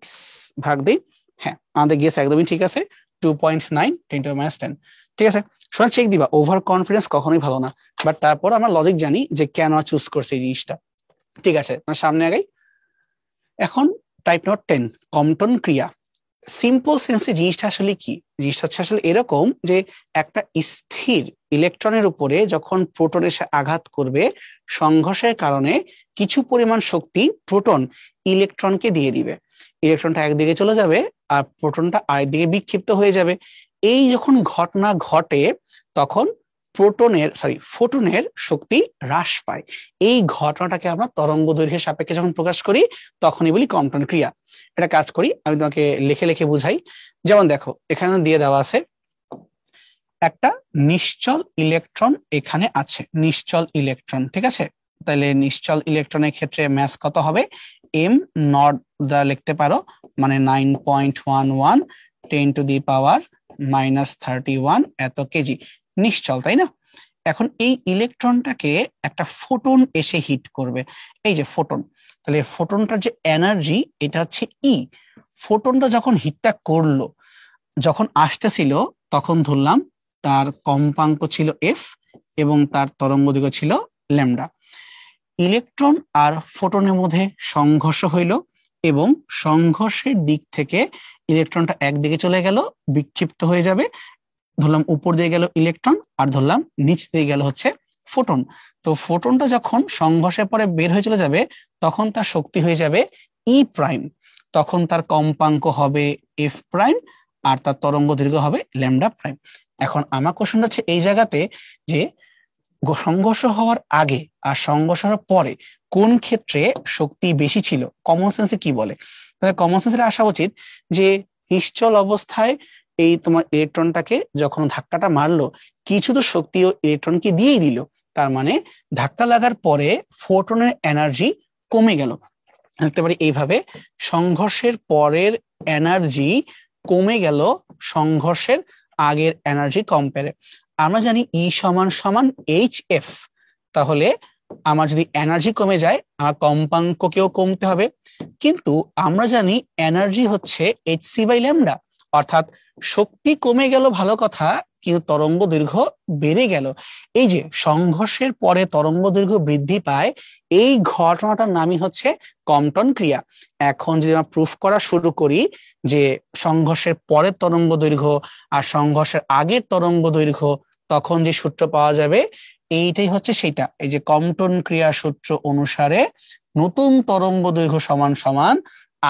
ভাগ দিই, হ্যাঁ, আমাদের গেস একদমই ঠিক আছে, 2.9 10⁻10। ঠিক আছে, শোনা চেক দিবা, ওভার কনফিডেন্স কখনোই ভালো না, বাট তারপর আমরা লজিক জানি যে কেন চুজ করছে এই জিনিসটা। ঠিক আছে, সামনে আগাই। এখন টাইপ নোট 10, কম্পটন ক্রিয়া। সিম্পল সেন্সে জিনিসটা আসলে কি? জিনিসটা হচ্ছে আসলে এরকম যে একটা স্থির ইলেকট্রনের উপরে যখন প্রোটন এসে আঘাত করবে, সংঘর্ষের কারণে কিছু পরিমাণ শক্তি প্রোটন ইলেকট্রনকে দিয়ে দিবে। ইলেকট্রনটা একদিকে চলে যাবে আর প্রোটনটা আরেকদিকে বিক্ষিপ্ত হয়ে যাবে। এই যখন ঘটনা ঘটে তখন ফোটনের শক্তি হ্রাস পায়। এই ঘটনাটাকে আমরা তরঙ্গ দৈর্ঘ্যের সাপেক্ষে যখন প্রকাশ করি তখনই বলি কম্পটন ক্রিয়া। এটা কাজ করি, আমি তোমাকে লিখে লিখে বুঝাই। যেমন দেখো, এখানে দিয়ে দেওয়া আছে একটা নিশ্চল ইলেকট্রন এখানে আছে, নিশ্চল ইলেকট্রন। ঠিক আছে, তাহলে নিশ্চল ইলেকট্রনের ক্ষেত্রে ম্যাস কত হবে? এম নট দ্বারা লিখতে পারো, মানে 9.11 10⁻⁻31 এত কেজি নিশ্চল, তাই না? এখন এই ইলেকট্রনটাকে একটা ফোটন এসে হিট করবে, এই যে ফোটন। তাহলে ফোটনটার যে এনার্জি এটা হচ্ছে ই। ফোটনটা যখন হিটটা করলো, যখন আসতেছিল তখন ধরলাম তার কম্পাঙ্ক ছিল এফ এবং তার তরঙ্গ দৈর্ঘ্য ছিল ল্যামডা। ইলেকট্রন আর ফোটনের মধ্যে সংঘর্ষ হইল এবং সংঘর্ষের দিক থেকে ইলেকট্রনটা একদিকে চলে গেল, বিক্ষিপ্ত হয়ে যাবে। ধরলাম উপর দিয়ে গেল ইলেকট্রন আর ধরলাম নিচ দিয়ে গেল হচ্ছে ফোটন। তো ফোটনটা যখন সংঘর্ষের পরে বের হয়ে চলে যাবে তখন তার শক্তি হয়ে যাবে ই প্রাইম, তখন তার কম্পাঙ্ক হবে এফ প্রাইম আর তার তরঙ্গ দৈর্ঘ্য হবে ল্যামডা প্রাইম। এখন আমার কোশ্চেন হচ্ছে এই জায়গাতে যে সংঘর্ষ হওয়ার আগে আর সংঘর্ষ হওয়ার পরে কোন ক্ষেত্রে শক্তি বেশি ছিল, কমন সেন্সে কি বলে? তাহলে কমন সেন্সে আসা উচিত যে নিশ্চল অবস্থায় এই তোমার ইলেকট্রনটাকে যখন ধাক্কাটা মারলো কিছু তো শক্তি ও ইলেকট্রনকে দিয়েই দিল, তার মানে ধাক্কা লাগার পরে ফোটনের এনার্জি কমে গেল। লিখতে পারি এইভাবে, সংঘর্ষের পরের এনার্জি কমে গেল সংঘর্ষের আগের এনার্জি কম্পেয়ারে। আমরা জানি ই সমান সমান এইচ এফ, তাহলে আমার যদি এনার্জি কমে যায় আমার কম্পাঙ্ককেও কমতে হবে। কিন্তু আমরা জানি এনার্জি হচ্ছে এইচ সি বাই ল্যামডা, অর্থাৎ শক্তি কমে গেল ভালো কথা, কিন্তু তরঙ্গ দৈর্ঘ্য বেড়ে গেল। এই যে সংঘর্ষের পরে তরঙ্গ দৈর্ঘ্য বৃদ্ধি পায়, এই ঘটনাটার নামই হচ্ছে কম্পটন ক্রিয়া। এখন যদি আমরা প্রুফ করা শুরু করি যে সংঘর্ষের পরের তরঙ্গ দৈর্ঘ্য আর সংঘর্ষের আগের তরঙ্গ দৈর্ঘ্য, তখন যে সূত্র পাওয়া যাবে এইটাই হচ্ছে সেটা। এই যে কম্পটন ক্রিয়া সূত্র অনুসারে নতুন তরঙ্গ দৈর্ঘ্য সমান সমান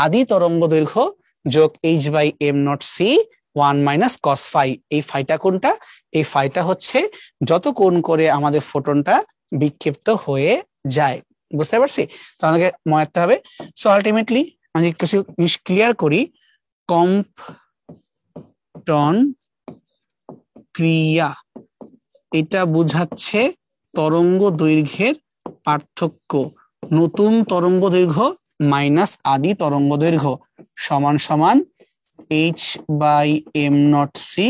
আদি তরঙ্গ দৈর্ঘ্য যোগ H by M not C 1 - cos phi. এই ফাইটা কোনটা? এই ফাইটা হচ্ছে যত কোণ করে আমাদের ফোটনটা বিক্ষিপ্ত হয়ে যায়। বুঝতে পারছি? তো আমাকে মনে রাখতে হবে। সো আলটিমেটলি আমি কিছু জিনিস ক্লিয়ার করি। কম্পটন ক্রিয়া এটা বোঝাচ্ছে তরঙ্গ দৈর্ঘ্যের পার্থক্য, নতুন তরঙ্গ দৈর্ঘ্য মাইনাস আদি তরঙ্গ দৈর্ঘ্য সমান সমান H by M not C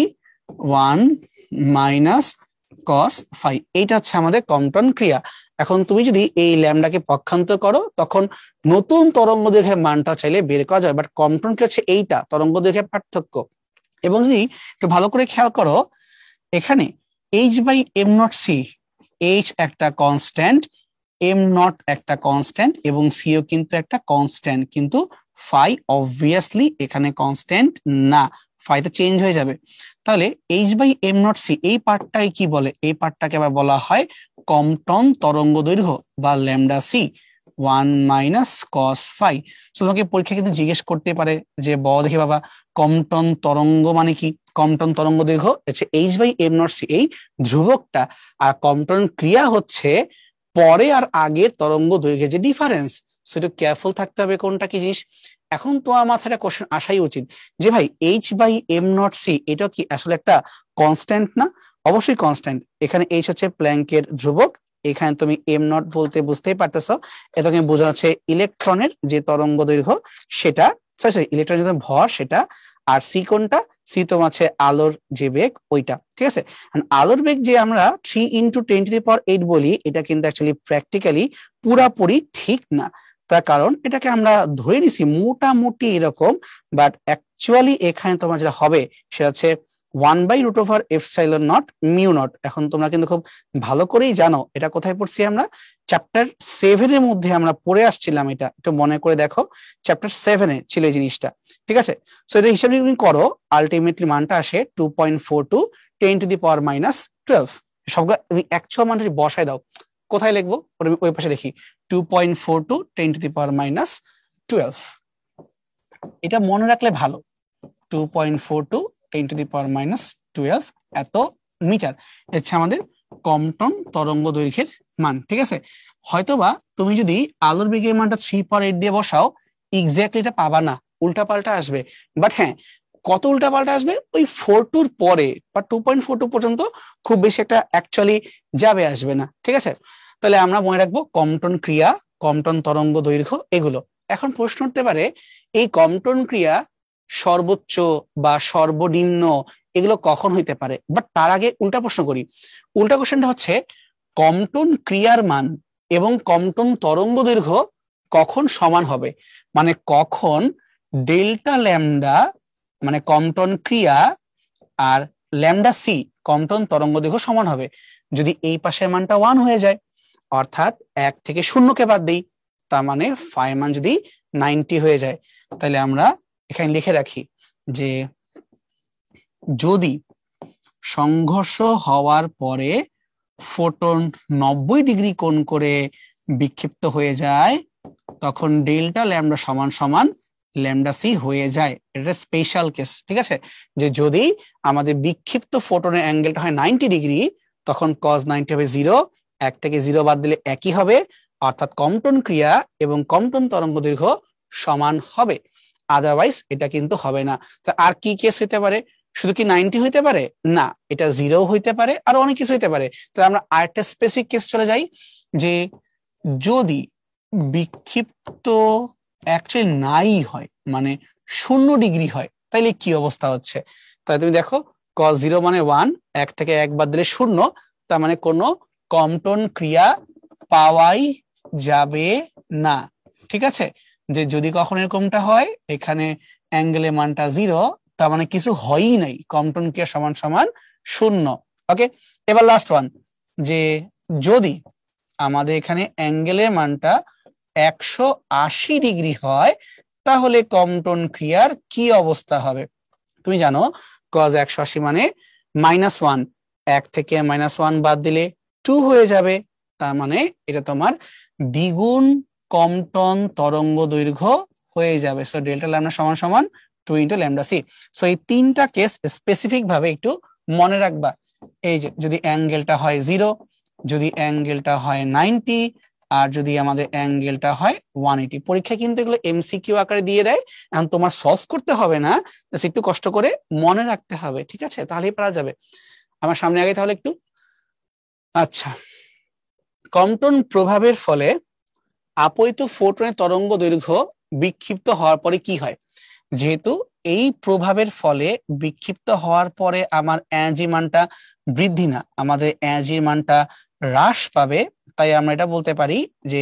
1 - cos phi. এইটা হচ্ছে আমাদের কম্পটন ক্রিয়া। এখন তুমি যদি এই ল্যামডাকে পক্ষান্তর করো তখন নতুন তরঙ্গ দৈর্ঘ্যের মানটা চাইলে বের করা যায়, বাট কম্পটন ক্রিয়া হচ্ছে এইটা তরঙ্গ দৈর্ঘ্যের পার্থক্য। এবং যদি একটু ভালো করে খেয়াল করো, এখানে H by M not C, H একটা কনস্ট্যান্ট, এম নট একটা কনস্ট্যান্ট এবং সিও কিন্তু একটা কনস্ট্যান্ট, কিন্তু ফাই অবভিয়াসলি এখানে কনস্ট্যান্ট না, ফাইটা চেঞ্জ হয়ে যাবে। তাহলে H by M not C এই পার্টটাকে কি বলে? এই পার্টটাকে আবার বলা হয় কম্পটন তরঙ্গ দৈর্ঘ্য বা ল্যামডা সি 1 - cos ফাই। তোমাকে পরীক্ষা কিন্তু জিজ্ঞেস করতে পারে যে বল দেখি বাবা কম্পটন তরঙ্গ মানে কি? কম্পটন তরঙ্গ দৈর্ঘ্য হচ্ছে H by M not C, এই ধ্রুবকটা, আর কম্পটন ক্রিয়া হচ্ছে পরে আর আগের তরঙ্গ দৈর্ঘ্যের যে ডিফারেন্স। সেটা কেয়ারফুল থাকতে হবে কোনটা কি জিনিস। এখন তোমার মাথায় কোশ্চেন আসাই উচিত যে ভাই H by M not C এটা কি আসলে একটা কনস্ট্যান্ট না? অবশ্যই কনস্ট্যান্ট। এখানে এইচ হচ্ছে প্ল্যাঙ্কের ধ্রুবক, এখানে তুমি এম নট বলতে বুঝতেই পারতেছো, এটাকে বোঝা হচ্ছে ইলেকট্রনের যে তরঙ্গ দৈর্ঘ্য সেটা, সরি ইলেকট্রনের যে ভর সেটা, আর সি কোনটা? সি তোমার হচ্ছে আলোর যে বেগ ওইটা। ঠিক আছে, আলোর বেগ যে আমরা 3 × 10⁸ বলি, এটা কিন্তু অ্যাকচুয়ালি প্র্যাকটিক্যালি পুরাপুরি ঠিক না। তার কারণ এটাকে আমরা ধরে নিছি মোটামুটি এরকম, বাট অ্যাকচুয়ালি এখানে তোমার যেটা হবে সেটা হচ্ছে 1/√f(0) মিউ নট। এখন তোমরা কিন্তু খুব ভালো করেই জানো এটা কোথায় পড়ছি আমরা, চ্যাপ্টার 7 এর মধ্যে আমরা পড়ে আসছিলাম। এটা একটু মনে করে দেখো, চ্যাপ্টার 7 এ ছিল এই জিনিসটা, ঠিক আছে? সো এটা হিসাবে তুমি করো, আলটিমেটলি মানটা আসে 2.42 10⁻12। সবগুলো তুমি অ্যাকচুয়াল মানটা বসায় দাও, কোথায় লিখবো ওই পাশে লিখি 2.42 10⁻12। এটা মনে রাখলে ভালো, 2.42 10⁻12 এত মিটার হচ্ছে আমাদের কম্পন তরঙ্গ দৈর্ঘ্যের মান, ঠিক আছে? হয়তোবা তুমি যদি আলোর বেগের মানটা 3/8 দিয়ে বসাও এক্স্যাক্টলি এটা পাবা না, উল্টা পাল্টা আসবে। বাট হ্যাঁ, কত উল্টা পাল্টা আসবে, ওই 4.2 পরে বা 2.42 পর্যন্ত খুব বেশি একটা অ্যাকচুয়ালি যাবে আসবে না, ঠিক আছে? তাহলে আমরা মনে রাখবো কম্পন ক্রিয়া, কম্পন তরঙ্গ দৈর্ঘ্য এগুলো। এখন প্রশ্ন উঠতে পারে এই কম্পন ক্রিয়া সর্বোচ্চ বা সর্বনিম্ন এগুলো কখন হইতে পারে, বাট তার আগে উল্টা প্রশ্ন করি। উল্টা কোশ্চেনটা হচ্ছে কম্পন ক্রিয়ার মান এবং কম্পন তরঙ্গ দৈর্ঘ্য কখন সমান হবে, মানে কখন ডেল্টা ল্যামডা মানে কম্পন ক্রিয়া আর ল্যামডা সি কম্পন তরঙ্গ দৈর্ঘ্য সমান হবে। যদি এই পাশের মানটা 1 হয়ে যায়, অর্থাৎ 1 থেকে 0কে বাদ দিই, তার মানে ফাই মান যদি 90 হয়ে যায়, তাহলে আমরা এখানে লিখে রাখি যে যদি সংঘর্ষ হওয়ার পরে ফোটন 90 ডিগ্রি কোণ করে বিক্ষিপ্ত হয়ে যায় তখন ডেল্টা ল্যামডা সমান সমান ল্যামডা সি হয়ে যায়। এটা স্পেশাল কেস, ঠিক আছে? যে যদি আমাদের বিক্ষিপ্ত ফোটনের অ্যাঙ্গেলটা হয় 90 ডিগ্রি, তখন cos 90 হবে 0, 1 থেকে 0 বাদ দিলে একই হবে, অর্থাৎ কম্পন ক্রিয়া এবং কম্পন তরঙ্গ দৈর্ঘ্য সমান হবে। আদারওয়াইজ এটা কিন্তু হবে না। তো আর কি কেস হইতে পারে? শুধু কি 90 হইতে পারে না, এটা 0 হইতে পারে, আর অনেক কিছু হইতে পারে। তো আমরা আরেকটা স্পেসিফিক কেস চলে যাই, যে যদি বিক্ষিপ্ত অ্যাকচুয়ালি নাই হয়, মানে 0 ডিগ্রি হয়, তাইলে কি অবস্থা হচ্ছে? তাই তুমি দেখো cos 0 মানে 1, 1 থেকে 1 বাদ দিলে 0, তার মানে কোনো কম্পন ক্রিয়া পাওয়াই যাবে না, ঠিক আছে? যে যদি কখনো এরকমটা হয় এখানে অ্যাঙ্গেলের মানটা 0, তার মানে কিছু হয়ই নাই, কম্পন ক্রিয়া সমান সমান 0। ওকে, এবার লাস্ট ওয়ান, যে যদি আমাদের এখানে অ্যাঙ্গেলের মানটা 180 ডিগ্রি হয় তাহলে কম্পন ক্রিয়ার কি অবস্থা হবে? তুমি জানো cos 180 মানে -1, 1 থেকে -1 বাদ দিলে 2 হয়ে যাবে, তার মানে এটা তোমার দ্বিগুণ কম্পন তরঙ্গ দৈর্ঘ্য হয়ে যাবে। সো ডেল্টা ল্যামডা সমান সমান 2 × ল্যামডা সি। সো এই তিনটা কেস স্পেসিফিক ভাবে একটু মনে রাখবা। এই যে যদি অ্যাঙ্গেলটা হয় 0, যদি অ্যাঙ্গেলটা হয় 90, আর যদি আমাদের অ্যাঙ্গেলটা হয় 180। পরীক্ষা কিন্তু এগুলো এমসিকিউ আকারে দিয়ে দেয়, এখন তোমার সলভ করতে হবে না, একটু কষ্ট করে মনে রাখতে হবে, ঠিক আছে? তাহলেই পারা যাবে। আমার সামনে আগে তাহলে একটু, আচ্ছা, কম্পন প্রভাবের ফলে আপতিত ফোটনের তরঙ্গ দৈর্ঘ্য বিক্ষিপ্ত হওয়ার পরে কি হয়? যেহেতু এই প্রভাবের ফলে বিক্ষিপ্ত হওয়ার পরে আমার এনার্জি মানটা বৃদ্ধি না, আমাদের এনার্জির মানটা হ্রাস পাবে, তাই আমরা এটা বলতে পারি যে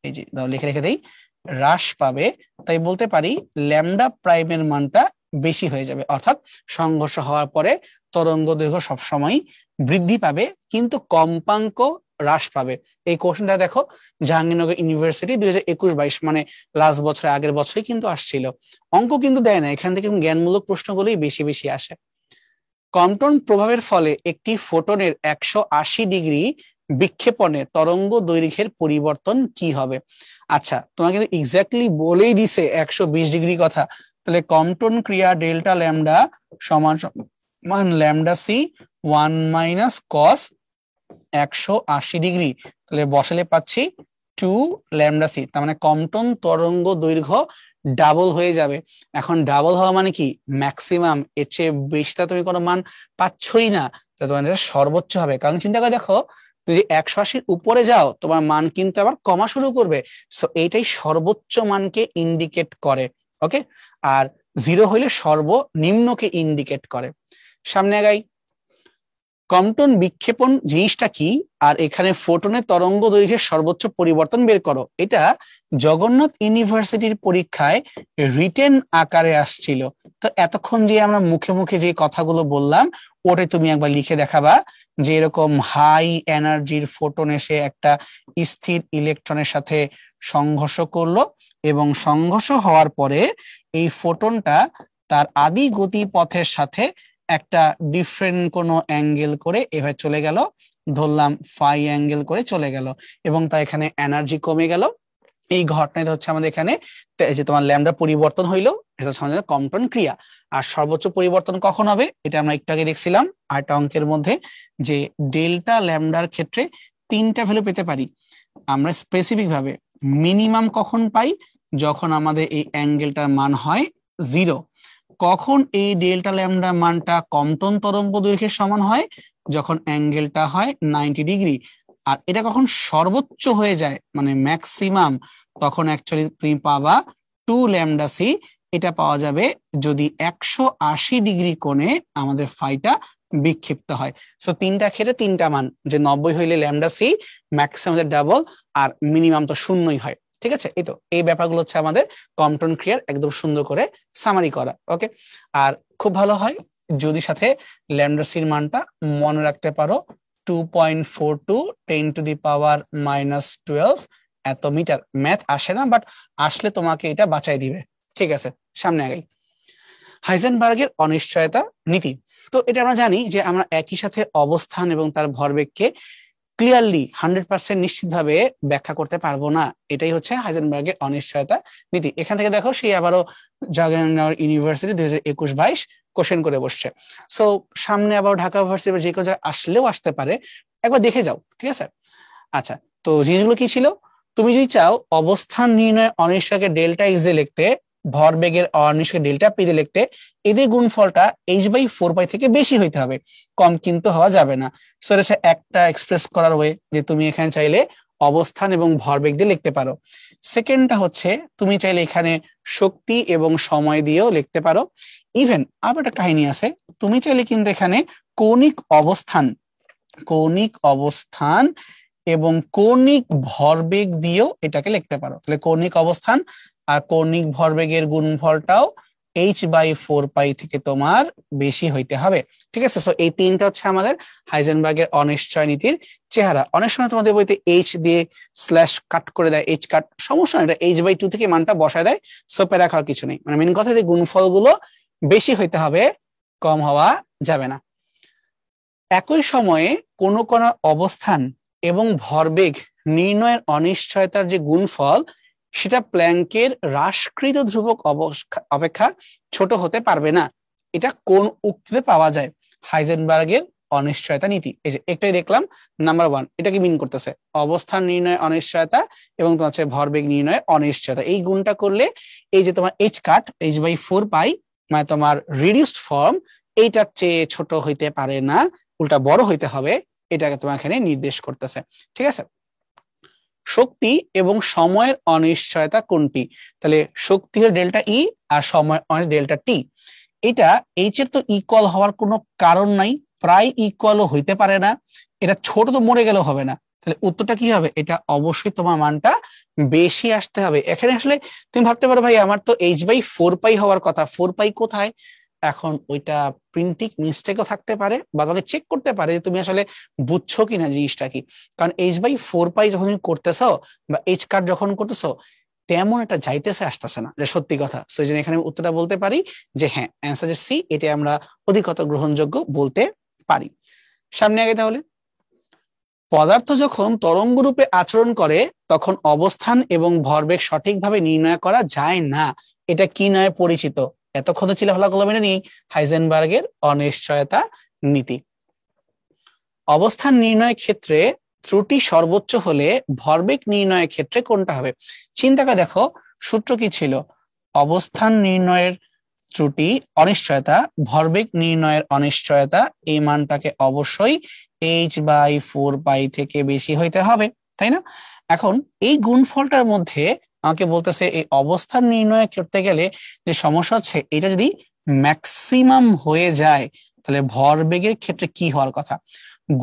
এই যে লিখে রেখে দেই, হ্রাস পাবে, তাই বলতে পারি ল্যামডা প্রাইমের মানটা বেশি হয়ে যাবে। অর্থাৎ সংঘর্ষ হওয়ার পরে তরঙ্গ দৈর্ঘ্য সবসময় বৃদ্ধি পাবে কিন্তু কম্পাঙ্ক হ্রাস পাবে। এই কোশ্চেনটা দেখো জাহাঙ্গীরনগর ইউনিভার্সিটি 2021-22 মানে লাস্ট বছর আগের বছরই কিন্তু আসছিল। অঙ্ক কিন্তু দেয় না, এখান থেকে জ্ঞানমূলক প্রশ্নগুলোই বেশি বেশি আসে। কম্পন প্রভাবের ফলে একটি ফোটনের 180 ডিগ্রি বিক্ষেপণে তরঙ্গ দৈর্ঘ্যের পরিবর্তন কি হবে? আচ্ছা, তোমাকে কিন্তু এক্স্যাক্টলি বলেই দিছে 120 ডিগ্রি কথা। তাহলে কম্পন ক্রিয়া ডেল্টা ল্যামডা সমান সমান ল্যামডা সি 1 - cos 180 ডিগ্রি, তাহলে বসালে পাচ্ছি 2 ল্যামডা সি, তার মানে কম্পন তরঙ্গ দৈর্ঘ্য ডাবল হয়ে যাবে। এখন ডাবল হওয়া মানে কি ম্যাক্সিমাম, এর চেয়ে বেশিটা তুমি কোনো মান পাচ্ছই না, তোমার এটা সর্বোচ্চ হবে। কারণ চিন্তা করে দেখো, তুমি যদি 180-র উপরে যাও তোমার মান কিন্তু আবার কমা শুরু করবে। সো এইটাই সর্বোচ্চ মানকে ইন্ডিকেট করে। ওকে, আর 0 হইলে সর্বনিম্নকে ইন্ডিকেট করে। সামনে আগাই, কম্পটন বিক্ষেপণ জিনিসটা কি, আর এখানে ফোটনের তরঙ্গ দৈর্ঘ্যের সর্বোচ্চ পরিবর্তন বের করো, এটা জগন্নাথ ইউনিভার্সিটির পরীক্ষায় রিটেন আকারে আসছিল। তো এতক্ষণ যে আমরা মুখে মুখে যে কথাগুলো বললাম ওটাই তুমি একবার লিখে দেখাবা, যে এরকম হাই এনার্জির ফোটন এসে একটা স্থির ইলেকট্রনের সাথে সংঘর্ষ করলো, এবং সংঘর্ষ হওয়ার পরে এই ফোটনটা তার আদি গতিপথের সাথে একটা ডিফারেন্ট কোনো অ্যাঙ্গেল করে এভাবে চলে গেল, ধরলাম ফাই অ্যাঙ্গেল করে চলে গেল, এবং তা এখানে এনার্জি কমে গেল। এই ঘটনাটা হচ্ছে আমাদের এখানে যে তোমার ল্যামডা পরিবর্তন হইলো, এটা হচ্ছে আমাদের কম্পটন ক্রিয়া। আর সর্বোচ্চ পরিবর্তন কখন হবে এটা আমরা একটু আগে দেখছিলাম আরেকটা অঙ্কের মধ্যে, যে ডেল্টা ল্যামডার ক্ষেত্রে তিনটা ভ্যালু পেতে পারি আমরা স্পেসিফিক ভাবে। মিনিমাম কখন পাই, যখন আমাদের এই অ্যাঙ্গেলটার মান হয় 0। কখন এই ডেল্টা ল্যামডা মানটা কম্পটন তরঙ্গ দৈর্ঘ্যের সমান হয়, যখন অ্যাঙ্গেলটা হয় 90 ডিগ্রি। আর এটা কখন সর্বোচ্চ হয়ে যায় মানে ম্যাক্সিমাম, তখন অ্যাকচুয়ালি তুমি পাবা 2 ল্যামডা সি। এটা পাওয়া যাবে যদি 180 ডিগ্রি কোণে আমাদের ফাইটা বিক্ষিপ্ত হয়। সো তিনটা ক্ষেত্রে তিনটা মান, যে 90 হইলে ল্যামডা সি, ম্যাক্সিমাম ডাবল, আর মিনিমাম তো শূন্যই হয়। ঠিক আছে, এই তো এই ব্যাপারগুলো হচ্ছে আমাদের কম্পটন ক্রিয়ার একদম সুন্দর করে সামারি করা। ওকে, আর খুব ভালো হয় যদি সাথে ল্যামডা সির মানটা মনে রাখতে পারো, 2.42 10⁻⁻12 এত মিটার। ম্যাথ আসে না, বাট আসলে তোমাকে এটা বাঁচাই দিবে। ঠিক আছে, সামনে আগাই। হাইজেনবার্গের অনিশ্চয়তা নীতি। তো এটা আমরা জানি যে আমরা একই সাথে অবস্থান এবং তার ভরবেগকে ক্লিয়ারলি 100% নিশ্চিতভাবে ব্যাখ্যা করতে পারবো না। এটাই হচ্ছে হাইজেনবার্গের অনিশ্চয়তা নীতি। এখান থেকে দেখো সেই আবারও জাগারনার ইউনিভার্সিটি 2021-22 কোশ্চেন করে বসছে। সো সামনে আবার ঢাকা ইউনিভার্সিটি যে কোনো জায়গায় আসলেও আসতে পারে, একবার দেখে যাও। ঠিক আছে, আচ্ছা তো জিনিসগুলো কি ছিল, তুমি যদি চাও অবস্থান নির্ণয় অনিশ্চয়কে ডেল্টা এক্স দিয়ে লিখতে, ভরবেগের অনিশ্চয়কে ডেল্টা পি দিয়ে লিখতে, এদের গুণফলটা h/4π থেকে বেশি হইতে হবে, কম কিন্তু হওয়া যাবে না। সো এটা একটা এক্সপ্রেস করার ওয়ে, যে তুমি এখানে চাইলে অবস্থান এবং ভরবেগ দিয়ে লিখতে পারো। সেকেন্ডটা হচ্ছে তুমি চাইলে এখানে শক্তি এবং সময় দিয়েও লিখতে পারো। ইভেন আবার একটা কাহিনী আছে, তুমি চাইলে কিন্তু এখানে কৌণিক অবস্থান এবং কৌণিক ভরবেগ দিয়েও এটাকে লিখতে পারো। তাহলে কৌণিক অবস্থান আর কৌণিক ভরবেগের গুণফলটাও h/4π থেকে তোমার বেশি হইতে হবে। ঠিক আছে, সো এই তিনটা হচ্ছে আমাদের হাইজেনবার্গের অনিশ্চয় নীতির চেহারা। অনেক সময় তোমাদের বইতে h দিয়ে স্ল্যাশ কাট করে দেয়, h কাট, সমস্যা নেই, এটা h/2 থেকে মানটা বসায় দেয়। সো প্যারা খাওয়ার কিছু নেই, মানে মেন কথা যে গুণফলগুলো বেশি হইতে হবে, কম হওয়া যাবে না। একই সময়ে কোনো কোনো অবস্থান এবং ভরবেগ নির্ণয়ের অনিশ্চয়তার যে গুণফল, সেটা প্ল্যাঙ্কের হ্রাসকৃত ধ্রুবক অপেক্ষা ছোট হতে পারবে না। এটা কোন উক্তিতে পাওয়া যায়? হাইজেনবার্গের অনিশ্চয়তা নীতি। এই যে একটাই দেখলাম, নাম্বার 1, এটা কি মিন করতেছে? অবস্থান নির্ণয় অনিশ্চয়তা এবং তোমার হচ্ছে ভরবেগ নির্ণয় অনিশ্চয়তা। এই গুণটা করলে এই যে তোমার h কাট h/4π মানে তোমার রিডিউসড ফর্ম, এইটার চেয়ে ছোট হইতে পারে না, উল্টা বড় হইতে হবে, এটাকে তোমার এখানে নির্দেশ করতেছে। ঠিক আছে, শক্তি এবং সময়ের অনিশ্চয়তা কোনটি? তাহলে শক্তি হলো ডেল্টা ই আর সময় ডেল্টা টি। এটা এইচ এর তো ইকুয়াল হওয়ার কোনো কারণ নাই, প্রায় ইকুয়ালও হইতে পারে না, এটা ছোট তো মরে গেলেও হবে না। তাহলে উত্তরটা কি হবে? এটা অবশ্যই তোমার মানটা বেশি আসতে হবে। এখানে আসলে তুমি ভাবতে পারো ভাই আমার তো h/4π হওয়ার কথা, 4π কোথায়? এখন ওইটা প্রিন্টিং মিস্টেকও থাকতে পারে, বা তাদের চেক করতে পারে যে তুমি আসলে বুঝছো কিনা জিনিসটা কি। কারণ h/4π যখন তুমি করতেছো বা h কাট যখন করতেছো, তেমন একটা যাইতেছে আসতেছে না, যে সত্যি কথা। সো এই জন্য এখানে উত্তরটা বলতে পারি যে হ্যাঁ, অ্যান্সার যে সি, এটা আমরা অধিকতর গ্রহণযোগ্য বলতে পারি। সামনে আগে তাহলে, পদার্থ যখন তরঙ্গ রূপে আচরণ করে তখন অবস্থান এবং ভরবেগ সঠিকভাবে নির্ণয় করা যায় না। এটা কি নয় পরিচিত? এতক্ষণ ছিল হলাগুলো মেনে নিই, হাইজেনবার্গের অনিশ্চয়তা নীতি। অবস্থান নির্ণয়ের ক্ষেত্রে ত্রুটি সর্বোচ্চ হলে ভরবেগ নির্ণয়ের ক্ষেত্রে কোনটা হবে? চিন্তা করে দেখো, সূত্র কি ছিল? অবস্থান নির্ণয়ের ত্রুটি অনিশ্চয়তা, ভরবেগ নির্ণয়ের অনিশ্চয়তা, এই মানটাকে অবশ্যই h/4π থেকে বেশি হইতে হবে, তাই না? এখন এই গুণফলটার মধ্যে আমাকে বলতেছে এই অবস্থান নির্ণয় করতে গেলে যে সমস্যা হচ্ছে, এটা যদি ম্যাক্সিমাম হয়ে যায় তাহলে ভরবেগের ক্ষেত্রে কি হওয়ার কথা,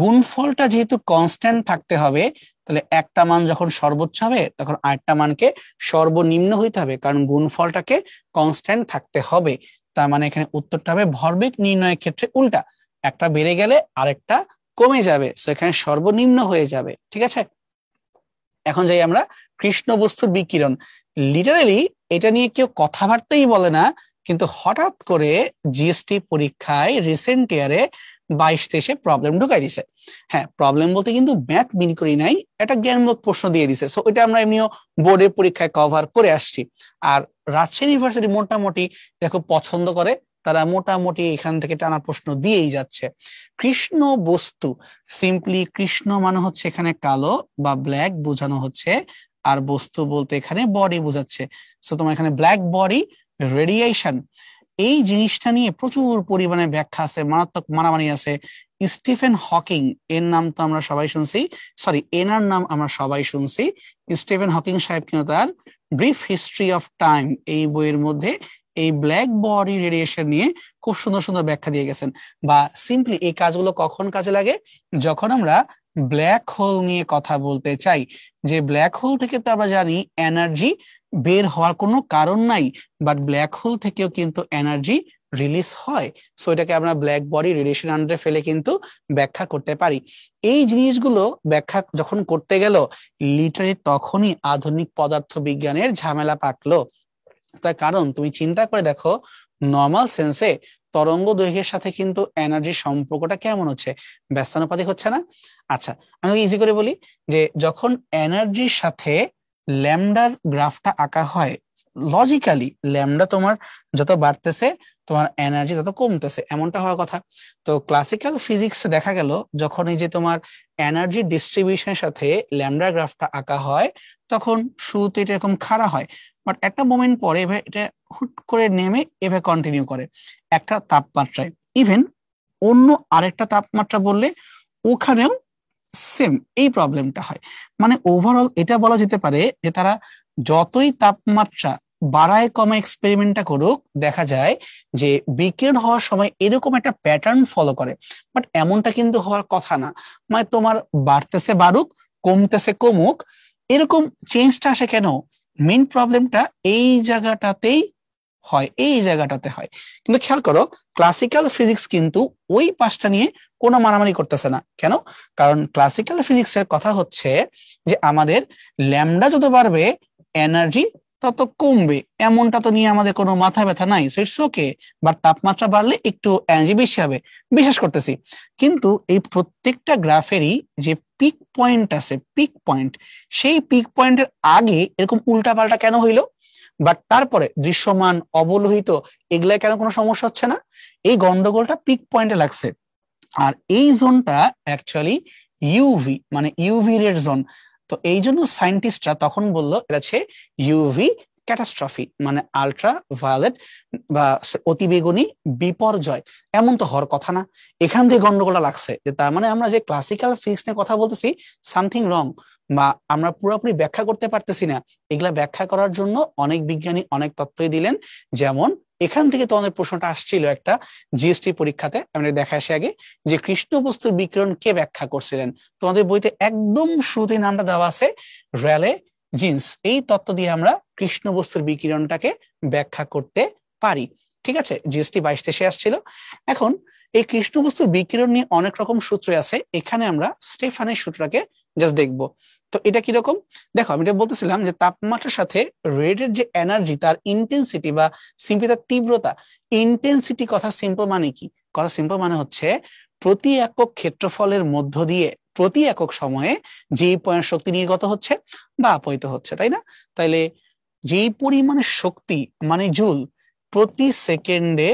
গুণফলটা যেহেতু কনস্ট্যান্ট থাকতে হবে, তাহলে একটা মান যখন সর্বোচ্চ হবে তখন আরেকটা মানকে সর্বনিম্ন হইতে হবে, কারণ গুণফলটাকে কনস্ট্যান্ট থাকতে হবে। তার মানে এখানে উত্তরটা হবে ভরবেগ নির্ণয়ের ক্ষেত্রে উল্টা, একটা বেড়ে গেলে আরেকটা কমে যাবে, তো এখানে সর্বনিম্ন হয়ে যাবে। ঠিক আছে, এখন যাই আমরা কৃষ্ণ বস্তুর বিকিরণ। লিটারালি এটা নিয়ে কেউ কথাবার্তাই বলে না, কিন্তু হঠাৎ করে জিএসটি পরীক্ষায় রিসেন্ট ইয়ারে 22-23 প্রবলেম ঢুকাই দিছে। হ্যাঁ, প্রবলেম বলতে কিন্তু ম্যাথ মিন করি নাই, একটা জ্ঞানমূলক প্রশ্ন দিয়ে দিছে, সো এটা আমরা এমনিও বোর্ডের পরীক্ষায় কভার করে আসছি। আর রাজশাহী ইউনিভার্সিটি মোটামুটি এটা খুব পছন্দ করে, তারা মোটামুটি এখান থেকে টানা প্রশ্ন দিয়েই যাচ্ছে। কৃষ্ণ বস্তু, সিম্পলি কৃষ্ণ মানে হচ্ছে এখানে কালো বা ব্ল্যাক বোঝানো হচ্ছে, আর বস্তু বলতে এখানে বডি বোঝাচ্ছে। সো তোমার এখানে ব্ল্যাক বডি রেডিয়েশন, এই জিনিসটা নিয়ে প্রচুর পরিমাণে ব্যাখ্যা আছে, মারাত্মক মারামারি আছে। স্টিফেন হকিং এর নাম তো আমরা সবাই শুনছি, সরি এনার নাম আমরা সবাই শুনছি। স্টিফেন হকিং সাহেব কিন্তু তার ব্রিফ হিস্ট্রি অফ টাইম এই বইয়ের মধ্যে এই ব্ল্যাক বডি রেডিয়েশন নিয়ে খুব সুন্দর সুন্দর ব্যাখ্যা দিয়ে গেছেন। বা সিম্পলি এই কাজগুলো কখন কাজে লাগে, যখন আমরা ব্ল্যাক হোল নিয়ে কথা বলতে চাই, যে ব্ল্যাক হোল থেকে তো আমরা জানি এনার্জি বের হওয়ার কোনো কারণ নাই, বাট ব্ল্যাক হোল থেকেও কিন্তু এনার্জি রিলিজ হয়। সো এটাকে আমরা ব্ল্যাক বডি রেডিয়েশন আন্ডারে ফেলে কিন্তু ব্যাখ্যা করতে পারি। এই জিনিসগুলো ব্যাখ্যা যখন করতে গেল, লিটারালি তখনই আধুনিক পদার্থ বিজ্ঞানের ঝামেলা পাকলো। তার কারণ তুমি চিন্তা করে দেখো, নর্মাল সেন্সে তরঙ্গ দৈর্ঘ্যের সাথে কিন্তু এনার্জির সম্পর্কটা কেমন হচ্ছে, ব্যস্তানুপাতিক হচ্ছে না? আচ্ছা, আমি ইজি করে বলি যে যখন এনার্জির সাথে ল্যামডার গ্রাফটা আঁকা হয়, লজিক্যালি ল্যামডা তোমার যত বাড়তেছে তোমার এনার্জি তত কমতেছে, এমনটা হওয়ার কথা। তো ক্লাসিক্যাল ফিজিক্স দেখা গেল যখন এই যে তোমার এনার্জি ডিস্ট্রিবিউশনের সাথে ল্যামডা গ্রাফটা আঁকা হয়, তখন শুরুতে এটা এরকম খাড়া হয়, বাট একটা মোমেন্ট পরে এভাবে এটা হুট করে নেমে এভাবে কন্টিনিউ করে একটা তাপমাত্রায়। ইভেন অন্য আরেকটা তাপমাত্রা বললে ওখানেও সেম এই প্রবলেমটা হয়। মানে ওভারঅল এটা বলা যেতে পারে যে তারা যতই তাপমাত্রা বাড়ায় কমে এক্সপেরিমেন্টটা করুক, দেখা যায় যে বিকিরণ হওয়ার সময় এরকম একটা প্যাটার্ন ফলো করে, বাট এমনটা কিন্তু হওয়ার কথা না। মানে তোমার বাড়তেছে বাড়ুক, কমতেছে কমুক, এরকম চেঞ্জটা আসে কেন? মেইন প্রবলেমটা এই জায়গাটাতেই হয়, এই জায়গাটাতে হয়। কিন্তু খেয়াল করো, ক্লাসিক্যাল ফিজিক্স কিন্তু ওই পাশটা নিয়ে কোনো মারামারি করতেছে না। কেন? কারণ ক্লাসিক্যাল ফিজিক্স এর কথা হচ্ছে যে আমাদের ল্যামডা যত বাড়বে এনার্জি তত কমবে, এমনটা তো নিয়ে আমাদের কোনো মাথা ব্যথা নাই, সো ইটস ওকে। বাট তাপমাত্রা বাড়লে একটু এনার্জি বেশি হবে, বিশ্বাস করতেছি। কিন্তু এই প্রত্যেকটা গ্রাফেরই যে পিক পয়েন্ট আছে, পিক পয়েন্ট, সেই পিক পয়েন্টের আগে এরকম উল্টাপাল্টা কেন হইলো? বাট তারপরে দৃশ্যমান অবলোহিত এগুলা কেন কোনো সমস্যা হচ্ছে না? এই গন্ডগোলটা পিক পয়েন্টে লাগছে। আর এই জোনটা অ্যাকচুয়ালি ইউভি, মানে ইউভি রেড জোন। তো এই জন্য সায়েন্টিস্টরা তখন বললো এটা হচ্ছে ইউভি ক্যাটাস্ট্রফি, মানে আলট্রা ভায়োলেট বা অতিবেগুনি বিপর্যয়। এমন তো হওয়ার কথা না, এখান থেকে গন্ডগোলটা লাগছে। যে তার মানে আমরা যে ক্লাসিক্যাল ফিজিক্স নিয়ে কথা বলতেছি সামথিং রং, বা আমরা পুরোপুরি ব্যাখ্যা করতে পারতেছি না। এগুলা ব্যাখ্যা করার জন্য অনেক বিজ্ঞানী অনেক তত্ত্বই দিলেন। যেমন এখান থেকে তোমাদের প্রশ্নটা আসছিল একটা জিএসটি পরীক্ষাতে, আমি দেখা আসি আগে, যে কৃষ্ণ বস্তুর বিকিরণ কে ব্যাখ্যা করছিলেন। তোমাদের বইতে একদম শুরুতে নামটা দেওয়া আছে, র্যালে জিন্স। এই তত্ত্ব দিয়ে আমরা কৃষ্ণ বস্তুর বিকিরণটাকে ব্যাখ্যা করতে পারি। ঠিক আছে, জিএসটি 22-23 আসছিল। এখন এই কৃষ্ণ বস্তুর বিকিরণ নিয়ে অনেক রকম সূত্র আছে, এখানে আমরা স্টেফানের সূত্রটাকে জাস্ট দেখবো। তো এটা কিরকম দেখো, আমি এটা বলতেছিলাম যে তাপমাত্রার সাথে রেডের যে এনার্জি তার ইন্টেন্সিটি বা সিম্পলি তার তীব্রতা। ইন্টেন্সিটি কথা সিম্পল মানে কি? কথা সিম্পল মানে হচ্ছে প্রতি একক ক্ষেত্রফলের মধ্য দিয়ে প্রতি একক সময়ে যেই পয়েন্ট শক্তি নির্গত হচ্ছে বা আপতিত হচ্ছে, তাই না? তাইলে যেই পরিমাণে শক্তি মানে জুল প্রতি সেকেন্ডে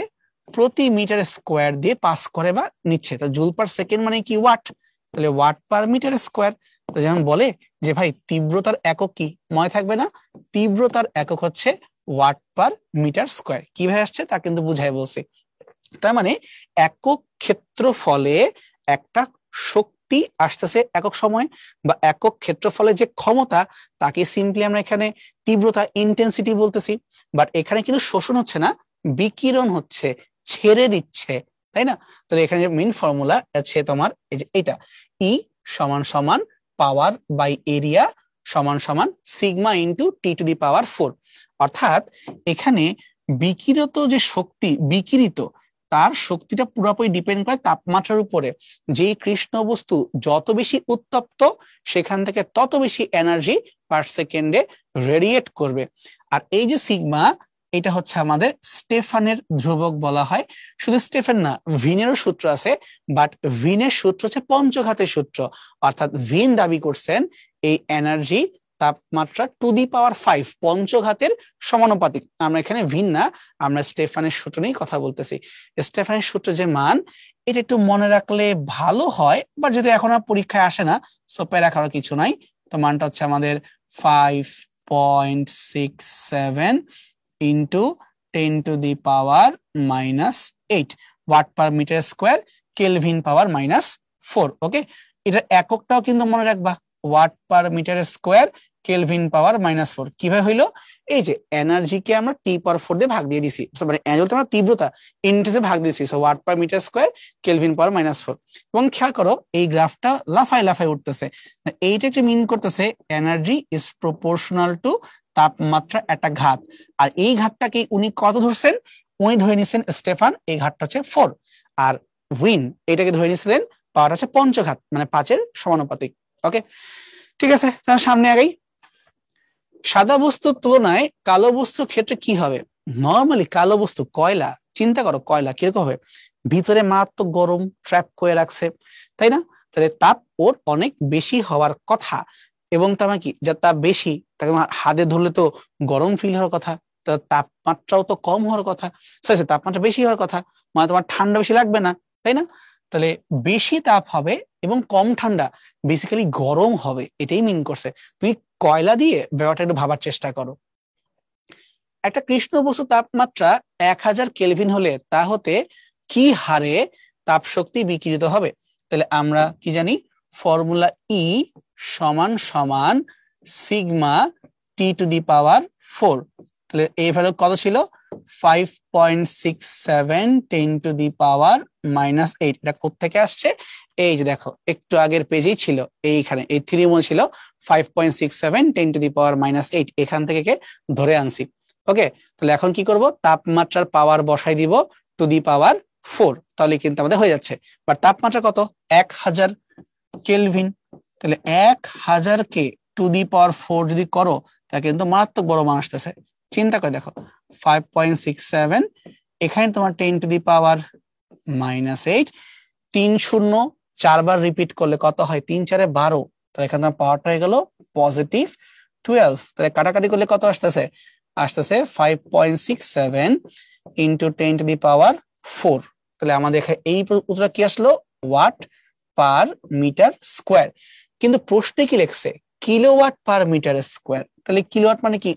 প্রতি মিটার স্কোয়ার দিয়ে পাস করে বা নিচ্ছে, তা জুল পার সেকেন্ড মানে কি? ওয়াট। তাহলে ওয়াট পার মিটার স্কোয়ার। তো যেমন বলে যে ভাই তীব্রতার একক কি, মনে থাকবে না? তীব্রতার একক হচ্ছে ওয়াট পার মিটার স্কোয়ার। কিভাবে আসছে তা কিন্তু বুঝাই বলছি। তার মানে একক ক্ষেত্রফলে একটা শক্তি আসতেছে একক সময়, বা একক ক্ষেত্রফলে যে ক্ষমতা তাকে সিম্পলি আমরা এখানে তীব্রতা ইন্টেন্সিটি বলতেছি। বাট এখানে কিন্তু শোষণ হচ্ছে না, বিকিরণ হচ্ছে, ছেড়ে দিচ্ছে, তাই না? তাহলে এখানে মেইন ফর্মুলা আছে তোমার এই যে এটা ই সমান সমান পাওয়ার বাই এরিয়া সমান সমান sigma into T to the power 4। অর্থাৎ এখানে বিকিরিত যে শক্তি বিকিরিত তার শক্তিটা পুরোপুরি ডিপেন্ড করে তাপমাত্রার উপরে। যেই কৃষ্ণ বস্তু যত বেশি উত্তপ্ত সেখান থেকে তত বেশি এনার্জি পার সেকেন্ডে রেডিয়েট করবে। আর এই যে সিগমা এটা হচ্ছে আমাদের স্টেফানের ধ্রুবক বলা হয়। শুধু স্টেফেন না, ভিনেরও সূত্র আছে, বাট ভিনের সূত্র হচ্ছে পঞ্চঘাতের সূত্র। অর্থাৎ ভিন দাবি করছেন এই এনার্জি তাপমাত্রা টু দি পাওয়ার 5 পঞ্চঘাতের সমানুপাতিক। আমরা এখানে ভিন না, আমরা স্টেফানের সূত্র নিয়ে কথা বলতেছি। স্টেফানের সূত্র যে মান এটা একটু মনে রাখলে ভালো হয়, বাট যদি এখন আর পরীক্ষায় আসে না সো প্যারা খাওয়ার কিছু নাই। তো মানটা হচ্ছে আমাদের 5.67 into 10 to the power -8 watt per metre square kelvin power -4। Okay, এটার এককটাও কিন্তু মনে রাখবা, watt per metre square kelvin power -4। কিভাবে হইলো? এই যে এনার্জিকে আমরা টি পাওয়ার 4 দিয়ে ভাগ দিয়ে দিছি, মানে এনার্জি আমরা তীব্রতা ইনটুতে ভাগ দিয়েছি, so watt per metre square kelvin power -4। এবং খেয়াল করো এই গ্রাফটা লাফায় লাফায় উঠতেছে, এইটা একটু মিন করতেছে এনার্জি ইজ প্রপোর্শনাল টু তাপমাত্রা একটা ঘাত। আর এই ঘাতটাকে উনি কত ধরছেন? উনি ধরে নিছেন স্টেফান এই ঘাতটা হচ্ছে 4, আর উইন এটাকে ধরে নিছিলেন পাওয়ার হচ্ছে পঞ্চঘাত মানে 5-এর সমানুপাতিক। ওকে, ঠিক আছে, তাহলে সামনে আগাই। সাদা বস্তুর তুলনায় কালো বস্তুর ক্ষেত্রে কি হবে? নর্মালি কালো বস্তু কয়লা, চিন্তা করো কয়লা কিরকম হবে, ভিতরে মারাত্মক গরম ট্র্যাপ করে রাখছে, তাই না? তাহলে তাপ ওর অনেক বেশি হওয়ার কথা, এবং তার মানে কি যা তাপ বেশি তাকে হাতে ধরলে তো গরম ফিল হওয়ার কথা, তাপমাত্রাও তো কম হওয়ার কথা, তাপমাত্রা বেশি হওয়ার কথা, মানে তোমার ঠান্ডা বেশি লাগবে না, তাই না? তাহলে বেশি তাপ হবে এবং কম ঠান্ডা, বেসিক্যালি গরম হবে, এটাই মিন করছে। তুমি কয়লা দিয়ে ব্যাপারটা একটু ভাবার চেষ্টা করো। একটা কৃষ্ণ বস্তু তাপমাত্রা 1000 কেলভিন হলে তা হতে কি হারে তাপ শক্তি বিকিরিত হবে? তাহলে আমরা কি জানি, ফর্মুলা ই সমান সমান sigma T to the power 4। তাহলে এই ভ্যালু কত ছিল? 5.67 10 টু দি পাওয়ার -8। এটা কোত্থেকে আসছে? এই যে দেখো একটু আগের পেজেই ছিল, এইখানে এই 3 মনে ছিল 5.67 10 টু দি পাওয়ার -8, এখান থেকে ধরে আনছি। ওকে, তাহলে এখন কি করব? তাপমাত্রার পাওয়ার বসাই দিব টু দি পাওয়ার 4, তাহলে কিন্তু আমাদের হয়ে যাচ্ছে। বাট তাপমাত্রা কত? 1000 কেলভিন। তাহলে 1000 কে টু দি পাওয়ার 4 যদি করো তা কিন্তু মারাত্মক বড় মান আসতেছে। চিন্তা করে দেখো 5.67, এখানে তোমার 10 টু দি পাওয়ার -8, 3 শূন্য 4 বার রিপিট করলে কত হয়? 3 4 12, তাহলে এখানে তোমার পাওয়ারটা হয়ে গেল +12। তাহলে কাটাকাটি করলে কত আসতেছে? আসতেছে 5.67 ইন্টু 10 টু দি পাওয়ার 4। তাহলে আমাদের এই উত্তরটা কি আসলো? Watt per metre square. কিন্তু প্রশ্নে কি লিখছে? Kilowatt per metre square. তাহলে কিলোওয়াট মানে কি?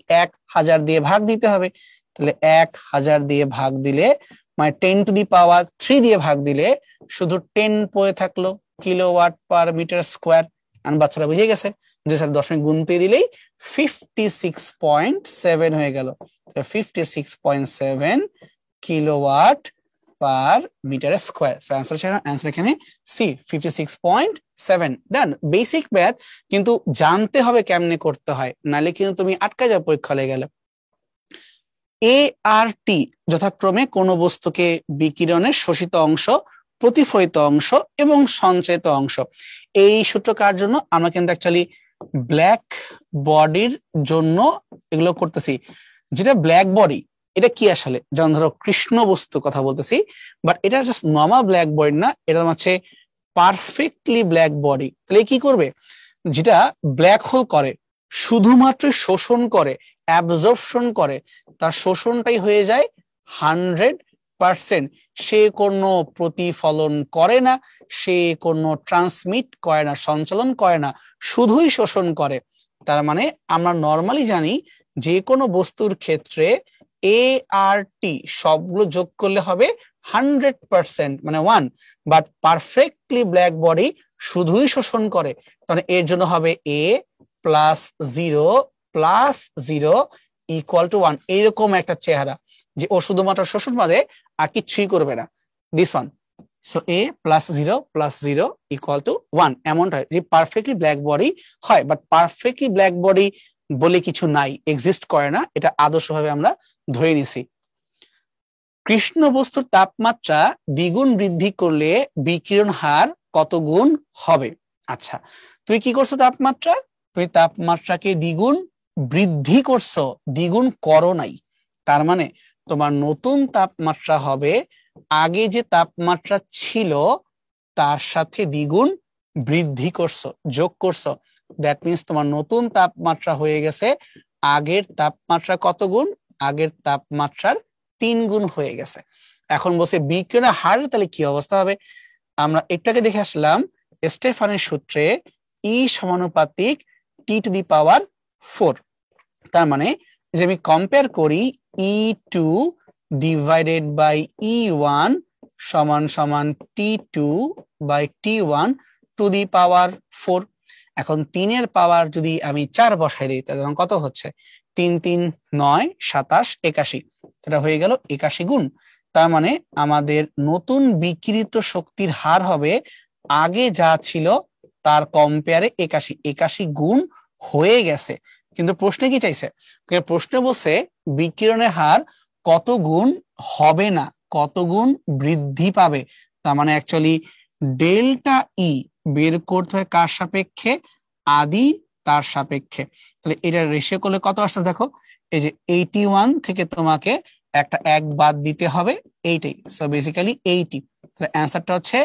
1000 দিয়ে ভাগ দিতে হবে। তাহলে 1000 দিয়ে ভাগ দিলে মানে 10 টু দি পাওয়ার 3 দিয়ে ভাগ দিলে শুধু 10 পড়ে থাকলো, কিলোওয়াট পার মিটার স্কোয়ার। আর বাচ্চারা বুঝে গেছে যে স্যার দশমিক গুনতে দিলেই 56.7 হয়ে গেল। 56.7 kilowatt per metre square. Answer এখানে সি, 56.7। ডান, বেসিক ম্যাথ, কিন্তু জানতে হবে কেমনে করতে হয়, নালে কিন্তু তুমি আটকা যাও পরীক্ষা হয়ে গেলে। এ আর টি যথাক্রমে কোন বস্তুকে বিকিরণের শোষিত অংশ, প্রতিফলিত অংশ এবং সঞ্চারিত অংশ। এই সূত্র কার জন্য? আমরা কিন্তু অ্যাকচুয়ালি ব্ল্যাক বডির জন্য এগুলো করতেছি। যেটা ব্ল্যাক বডি এটা কি আসলে, যেমন ধরো কৃষ্ণ বস্তু কথা বলতেছি, বাট এটা জাস্ট নর্মাল ব্ল্যাক বডি না, এটা হচ্ছে পারফেক্টলি ব্ল্যাক বডি। তাহলে কি করবে? যেটা ব্ল্যাক হোল করে শুধুমাত্র শোষণ করে, অ্যাবজর্পশন করে, তার শোষণটাই হয়ে যায় 100%। সে কোনো প্রতিফলন করে না, সে কোনো ট্রান্সমিট করে না, সঞ্চালন করে না, শুধুই শোষণ করে। তার মানে আমরা নর্মালি জানি যে কোনো বস্তুর ক্ষেত্রে এ আর টি সবগুলো যোগ করলে হবে 100%, মানে 1। বাট পারফেক্টলি ব্ল্যাক বডি শুধুই শোষণ করে, তাহলে এর জন্য হবে এ প্লাস 0 প্লাস 0 ইকুয়াল টু 1। এইরকম একটা চেহারা যে ও শুধুমাত্র শোষণ বাদে আর কিচ্ছুই করবে না, this one. So a plus 0 plus 0 equal to 1 এমনটা যে পারফেক্টলি ব্ল্যাক বডি হয়, বাট পারফেক্টলি ব্ল্যাক বডি বলে কিছু নাই, এক্সিস্ট করে না, এটা আদর্শভাবে আমরা ধরে নিছি। কৃষ্ণ বস্তুর তাপমাত্রা দ্বিগুণ বৃদ্ধি করলে বিকিরণ হার কত গুণ হবে? আচ্ছা, তুই কি করছো? তাপমাত্রা, তুই তাপমাত্রাকে দ্বিগুণ বৃদ্ধি করছো, দ্বিগুণ করো নাই। তার মানে তোমার নতুন তাপমাত্রা হবে আগে যে তাপমাত্রা ছিল তার সাথে দ্বিগুণ বৃদ্ধি করছো, যোগ করছো। দ্যাট মিনস তোমার নতুন তাপমাত্রা হয়ে গেছে আগের তাপমাত্রা কত গুণ? আগের তাপমাত্রার 3 গুণ হয়ে গেছে। এখন বসে বিকিরণের হার তাহলে কি অবস্থা হবে? আমরা এটাকে দেখে আসলাম স্টেফানের সূত্রে E সমানুপাতিক T⁴। তার মানে যে আমি কম্পেয়ার করি E2 ডিভাইডেড বাই E1 সমান সমান T2 by T1 two the power 4। এখন 3 এর পাওয়ার যদি আমি 4 বসাই দিই তাহলে কত হচ্ছে? 3 3 9 27 81, এটা হয়ে গেল 81 গুণ। তার মানে আমাদের নতুন বিকিরিত শক্তির হার হবে আগে যা ছিল তার কম্পেয়ারে 81 গুণ হয়ে গেছে। কিন্তু প্রশ্নে কি চাইছে? প্রশ্নে বলছে বিকিরণের হার কত গুণ হবে না, কত গুণ বৃদ্ধি পাবে। তার মানে অ্যাকচুয়ালি ডেল্টা ই বের করতে হয় কার সাপেক্ষে? আদি তার সাপেক্ষে। তাহলে এটা রেশিও করলে কত আসছে দেখো, এই যে 81 থেকে তোমাকে একটা 1 বাদ দিতে হবে, এইটাই। So basically 80। তাহলে অ্যান্সারটা হচ্ছে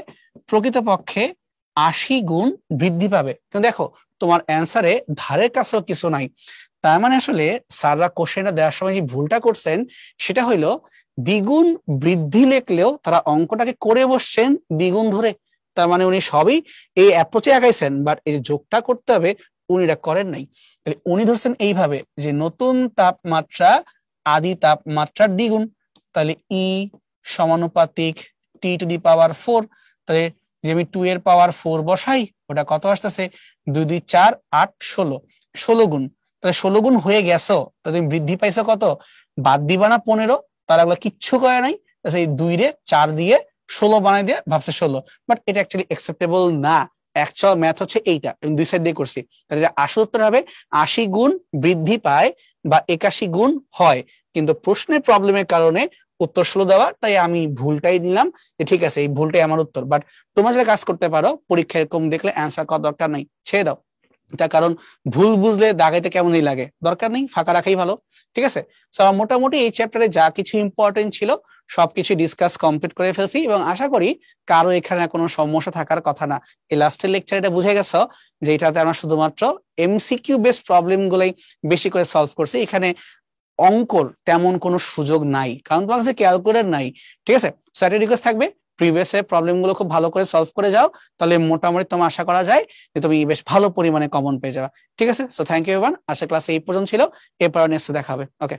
প্রকৃতপক্ষে 80 গুণ বৃদ্ধি পাবে। তো দেখো তোমার অ্যান্সারে ধারের কাছেও কিছু নাই। তার মানে আসলে স্যাররা কোশ্চেনটা দেওয়ার সময় যে ভুলটা করছেন সেটা হইলো দ্বিগুণ বৃদ্ধি লিখলেও তারা অঙ্কটাকে করে বসছেন দ্বিগুণ ধরে। তার মানে উনি সবই এই অ্যাপ্রোচে আগাইছেন, বাট এই যে যোগটা করতে হবে উনি এটা করেন নাই। তাহলে উনি ধরছেন এইভাবে যে নতুন তাপমাত্রা আদি তাপমাত্রার দ্বিগুণ, তাহলে ই সমানুপাতিক T⁴। তাহলে যে আমি 2 এর পাওয়ার 4 বসাই ওটা কত আসতেছে? 2 2 4 8 16, 16 গুণ। তাহলে 16 গুণ হয়ে গেছো, তাহলে তুমি বৃদ্ধি পাইছো কত? বাদ দিবা না 15, তার এগুলো কিচ্ছু করে নাই। এই 2 রে 4 দিয়ে 16 বানাই দিয়ে ভাবছে 16, বাট এটা অ্যাকচুয়ালি অ্যাকসেপ্টেবল না। অ্যাকচুয়াল ম্যাথ হচ্ছে এইটা, আমি দুই সাইড দিয়ে করছি। তাহলে এটা আসল উত্তর হবে 80 গুণ বৃদ্ধি পায় বা 81 গুণ হয়। কিন্তু প্রশ্নের প্রবলেমের কারণে উত্তর 16 দেওয়া, তাই আমি ভুলটাই দিলাম যে ঠিক আছে এই ভুলটাই আমার উত্তর। বাট তোমরা যেটা কাজ করতে পারো, পরীক্ষা এরকম দেখলে অ্যান্সার করার দরকার নাই, ছেড়ে দাও। তার কারণ ভুল বুঝলে দাগাইতে কেমনই লাগে, দরকার নেই, ফাঁকা রাখাই ভালো। ঠিক আছে, মোটামুটি এই চ্যাপ্টারে যা কিছু ইম্পর্টেন্ট ছিল সবকিছু ডিসকাস কমপ্লিট করে ফেলছি এবং আশা করি কারো এখানে কোনো সমস্যা থাকার কথা না। এই লাস্টের লেকচার এটা বুঝে গেছো যে এটাতে আমরা শুধুমাত্র এমসিকিউ বেসড প্রবলেম গুলাই বেশি করে সলভ করছি, এখানে অঙ্কর তেমন কোনো সুযোগ নাই, কারণ তোমার কাছে ক্যালকুলেটর নাই। ঠিক আছে, একটা রিকোয়েস্ট থাকবে প্রিভিয়াস এর প্রবলেম গুলো খুব ভালো করে সলভ করে যাও, তাহলে মোটামুটি তোমার আশা করা যায় যে তুমি বেশ ভালো পরিমাণে কমন পেয়ে যাবে। ঠিক আছে, সো থ্যাংক ইউ এভরিওয়ান। আশা ক্লাসে এই পর্যন্ত ছিল, এরপর নেক্সট দেখা হবে। ওকে।